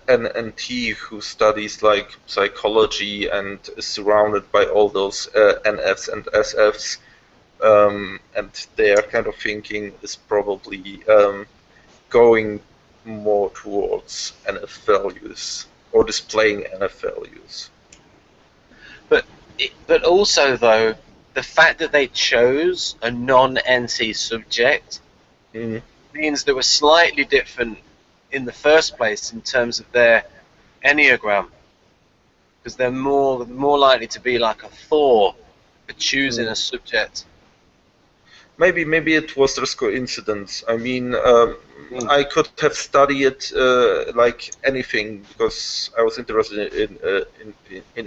an NT who studies like psychology and is surrounded by all those NFs and SFs, and their kind of thinking is probably going more towards NF values or displaying NF values. But also though, the fact that they chose a non-NC subject means they were slightly different in the first place in terms of their Enneagram, because they're more likely to be like a 4 for choosing a subject. Maybe it was just coincidence. I mean, I could have studied like anything because I was interested in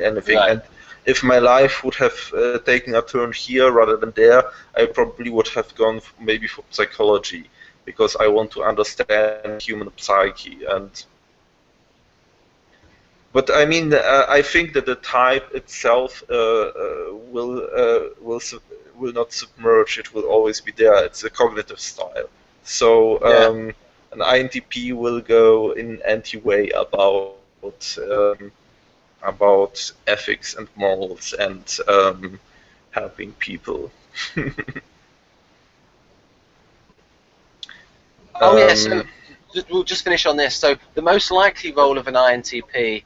anything, Right. and if my life would have taken a turn here rather than there, I probably would have gone maybe for psychology, because I want to understand human psyche. But I mean, I think that the type itself will not submerge. It will always be there. It's a cognitive style. So an INTP will go in anti-way about ethics and morals and helping people. Oh yeah, so we'll just finish on this. So the most likely role of an INTP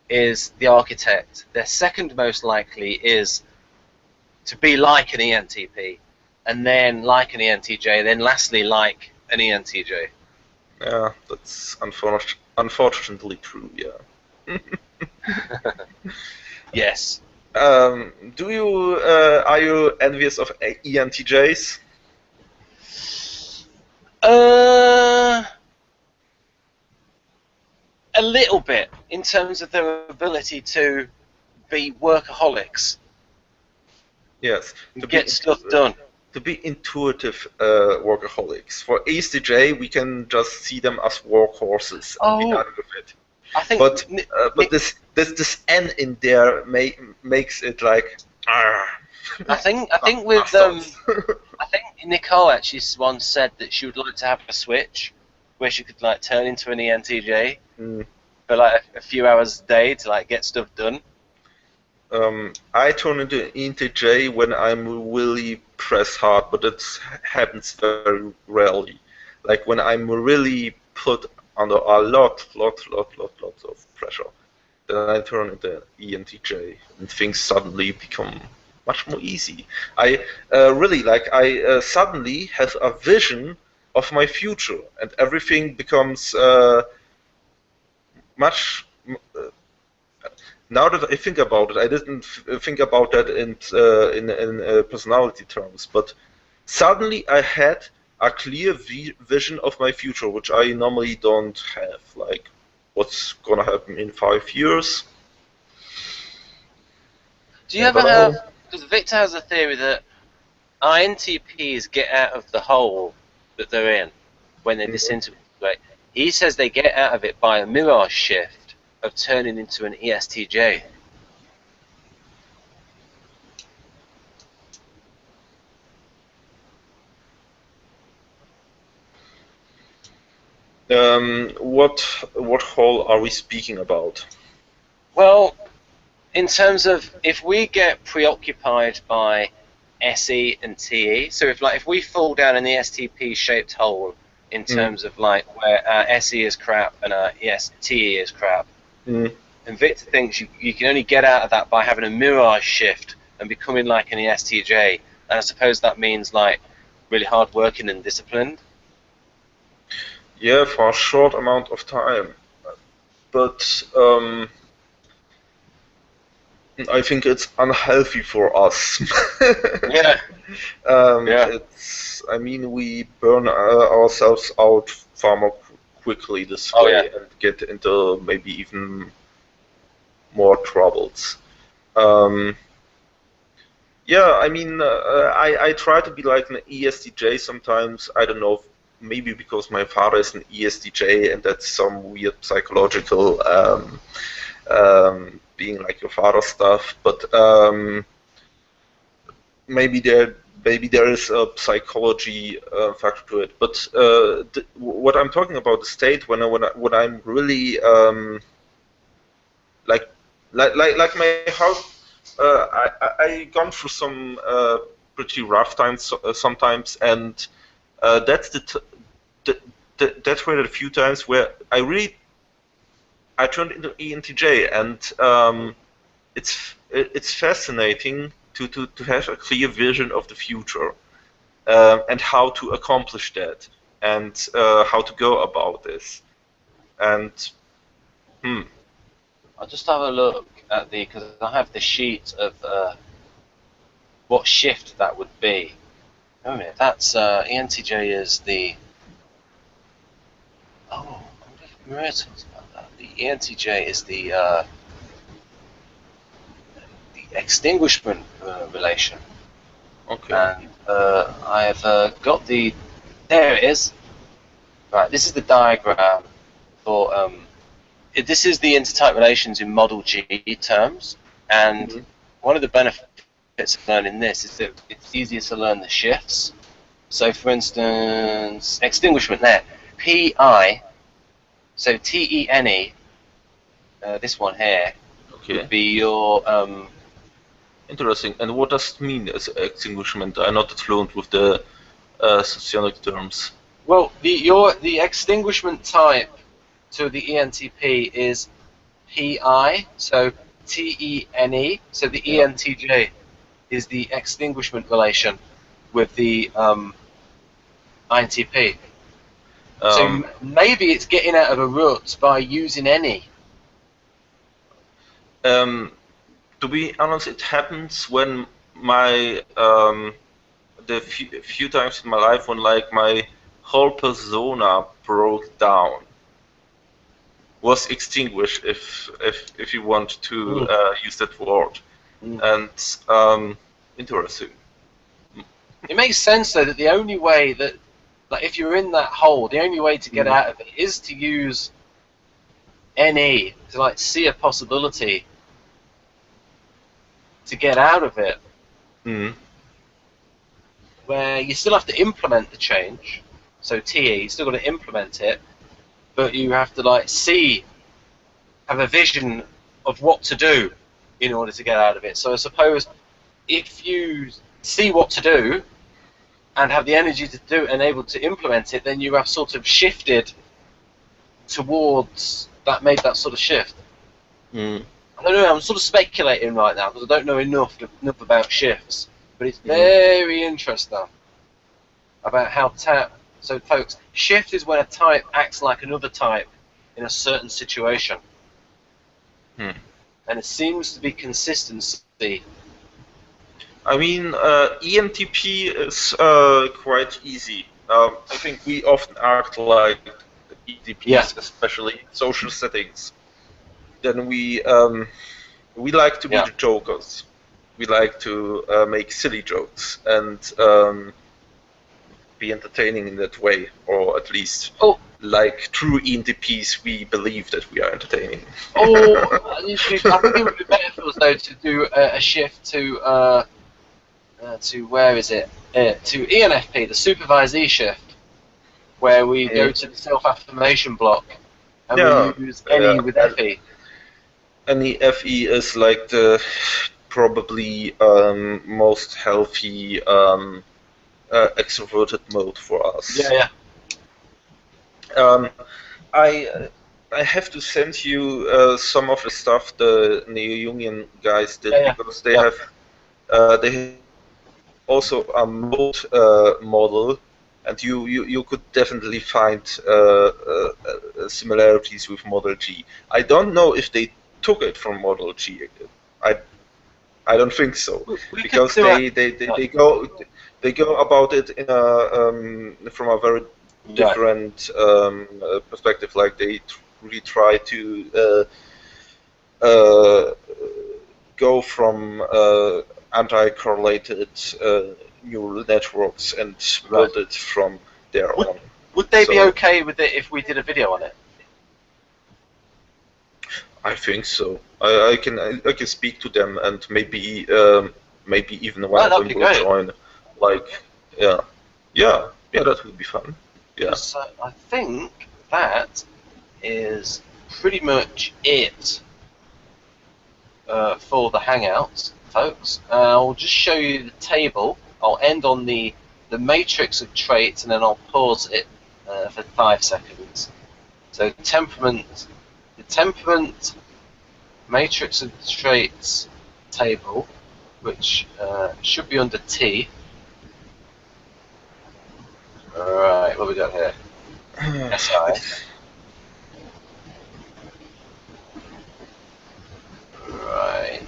is the architect. Their second most likely is to be like an ENTP, and then like an ENTJ, then lastly like an ENTJ. Yeah, that's unfortunately true, yeah. Yes. Are you envious of ENTJs? A little bit, in terms of their ability to be workaholics. Yes. To get stuff done. To be intuitive workaholics. For ESTJ, we can just see them as workhorses and be done with it. I think, but this N in there makes it like. I think with I think Nicole actually once said that she would like to have a switch where she could like turn into an ENTJ for like a few hours a day to like get stuff done. I turn into an ENTJ when I'm really pressed hard, but it happens very rarely. Like when I'm really put under a lot of pressure, then I turn into an ENTJ, and things suddenly become much more easy. I suddenly have a vision of my future, and everything becomes much. Now that I think about it, I didn't think about that in personality terms, but suddenly I had a clear vision of my future, which I normally don't have. Like, what's gonna happen in 5 years? Do you ever have? Because Victor has a theory that INTPs get out of the hole that they're in when they disintegrate. He says they get out of it by a mirage shift of turning into an ESTJ. What hole are we speaking about? Well, in terms of if we get preoccupied by SE and TE, so if we fall down in the STP shaped hole in terms of like where our SE is crap and our TE is crap, and Victor thinks you can only get out of that by having a mirage shift and becoming like an ESTJ, and I suppose that means like really hard working and disciplined. Yeah, for a short amount of time, but I think it's unhealthy for us. Yeah. I mean, we burn ourselves out far more quickly this way and get into maybe even more troubles. Yeah, I mean, I try to be like an ESTJ sometimes. I don't know, maybe because my father is an ESTJ and that's some weird psychological being like your father stuff. But maybe there is a psychology factor to it. But what I'm talking about, the state when I'm really like my heart. I gone through some pretty rough times sometimes, and that's that were the few times where I turned into ENTJ, and it's fascinating to have a clear vision of the future and how to accomplish that, and how to go about this, and I'll just have a look at because I have the sheet of what shift that would be. Oh, minute, that's ENTJ is the. Oh, I wonder if Maria talks about that. The ENTJ is the extinguishment relation. okay. And I've got the. There it is. Right, this is the diagram for. This is the intertype relations in Model G terms, and one of the benefits of learning this is that it's easier to learn the shifts. So, for instance, extinguishment there, PI, so TENE, this one here, would be your. Interesting. And what does it mean as extinguishment? I'm not fluent with the sociologic terms. Well, the extinguishment type to the ENTP is PI, so TENE, so the ENTJ is the extinguishment relation with the INTP. So maybe it's getting out of a rut by using any. To be honest, it happens when my the few times in my life when like my whole persona broke down, was extinguished, if you want to use that word, and interesting. It makes sense though that the only way that, like, if you're in that hole, the only way to get out of it is to use NE to like see a possibility to get out of it. Where you still have to implement the change, so TE, you still got to implement it, but you have to like have a vision of what to do in order to get out of it. So I suppose if you see what to do and have the energy to do it and able to implement it, then you have sort of shifted towards that, made that sort of shift. I don't know, I'm sort of speculating right now because I don't know enough about shifts, but it's very interesting about how so folks, shift is when a type acts like another type in a certain situation. And it seems to be consistency. I mean, ENTP is quite easy. I think we often act like ENTPs, especially in social settings. Then we like to be the jokers. We like to make silly jokes and be entertaining in that way, or at least like true ENTPs, we believe that we are entertaining. I think it would be better for us though to do a shift to where is it? To ENFP, the supervisee shift, where we go to the self-affirmation block and we use NE with FE. NEFE is like the probably most healthy extroverted mode for us. Yeah. I have to send you some of the stuff the Neo-Jungian guys did, because they have also a mode model, and you could definitely find similarities with Model G. I don't know if they took it from Model G. I don't think so, because they go about it in a from a very different perspective. Like they really try to go from anti-correlated neural networks and build it from there on. Would they be okay with it if we did a video on it? I think so. I can speak to them, and maybe even one of them will join. Like, yeah, that would be fun. Yeah. So I think that is pretty much it for the Hangouts, folks. I'll just show you the table. I'll end on the matrix of traits, and then I'll pause it for 5 seconds. So temperament. The temperament matrix of traits table, which should be under T. Alright, what we got here? SI. Right.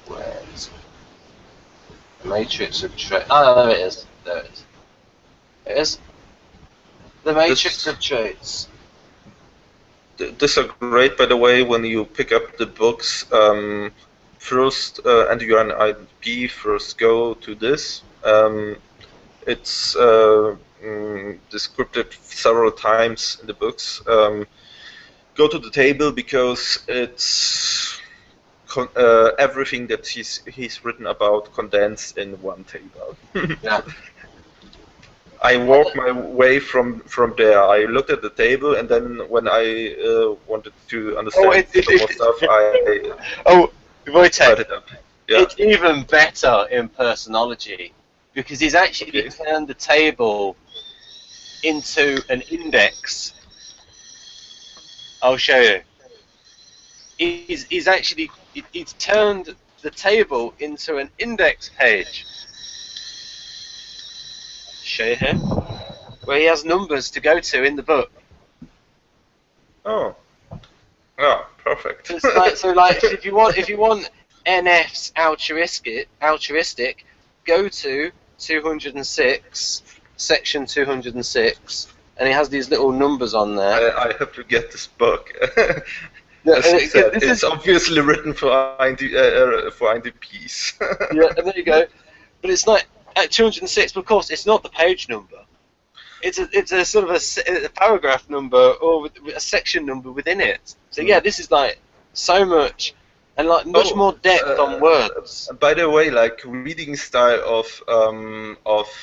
Where's the matrix of traits? Oh, there it is. There it is. It is. The matrix of traits. These are great, by the way, when you pick up the books. First, and you're an INTP, first go to this. It's described several times in the books. Go to the table, because it's everything that he's written about condensed in one table. Yeah. I walked my way from there. I looked at the table, and then when I wanted to understand some more stuff, Wojtek, it up. Yeah. It's even better in personology, because he's actually turned the table into an index. I'll show you. He's actually turned the table into an index page. Show you here, where he has numbers to go to in the book. Oh, yeah, perfect. So like if you want NF's altruistic, go to 206, section 206, and it has these little numbers on there. I have to get this book. It's obviously written for INTPs. Yeah, and there you go. But it's like at 206, but of course, it's not the page number. It's a sort of a paragraph number, or with a section number within it. So yeah, this is like so much, and like much more depth on words. By the way, like reading style of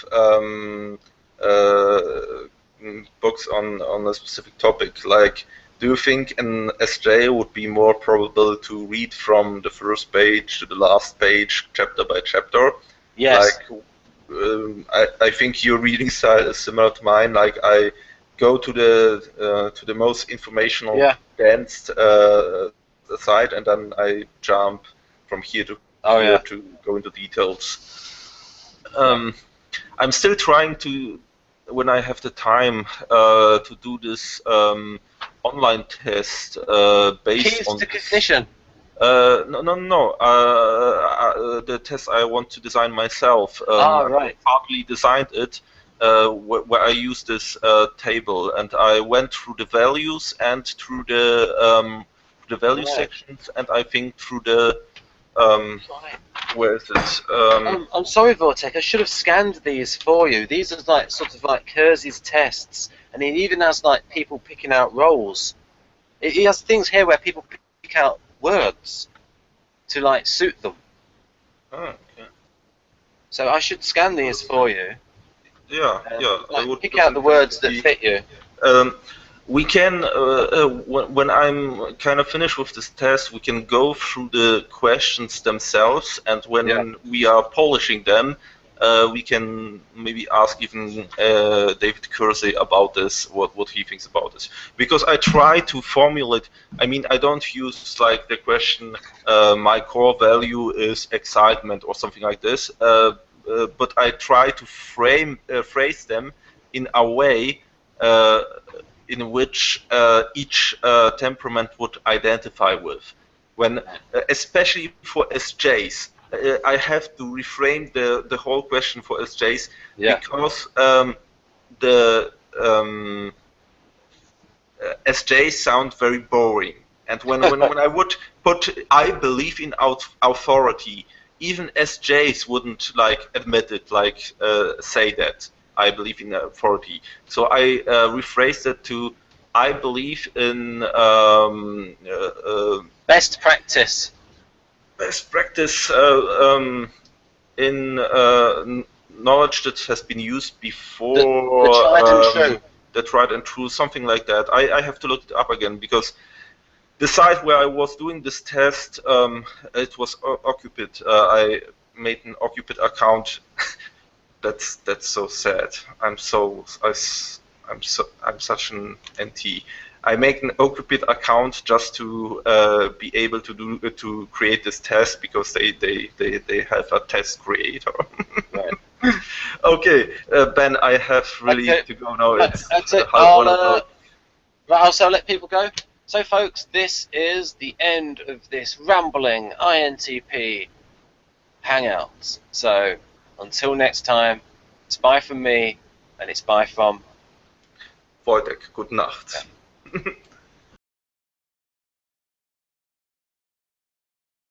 books on a specific topic, like, do you think an SJ would be more probable to read from the first page to the last page, chapter by chapter? Yes. Like, I think your reading style is similar to mine. Like, I go to the most informational dense side, and then I jump from here to here to go into details. I'm still trying to, when I have the time, to do this online test based Keys on to cognition. No. The test I want to design myself. Right. I partly designed it where I used this table, and I went through the values and through the value sections, and I think through the where is it? I'm sorry, Wojtek. I should have scanned these for you. These are like sort of like Keirsey's tests, and he even has like people picking out roles. He has things here where people pick out words to like suit them. Oh, okay. So I should scan these for you. Yeah. Like, I would pick out the words that fit you. we can, when I'm kind of finished with this test, we can go through the questions themselves, and when we are polishing them, we can maybe ask even David Keirsey about this, what he thinks about this. Because I try to formulate, I mean, I don't use like the question, my core value is excitement or something like this, but I try to phrase them in a way in which each temperament would identify with. When, especially for SJs, I have to reframe the whole question for SJs because the SJs sound very boring. And when I would put I believe in authority, even SJs wouldn't like admit it, like say that I believe in authority. So I rephrased it to I believe in best practice. Best practice in knowledge that has been used before. The tried and true. The tried and true, something like that. I have to look it up again because the site where I was doing this test, it was occupied. I made an occupied account. That's so sad. I'm such an NT. I make an occupied account just to be able to create this test because they have a test creator. Right. Okay, Ben, I have really to go now. That's it. So I'll let people go. So, folks, this is the end of this rambling INTP hangouts. So, until next time, it's bye from me, and it's bye from Wojtek. Good Nacht. Yeah.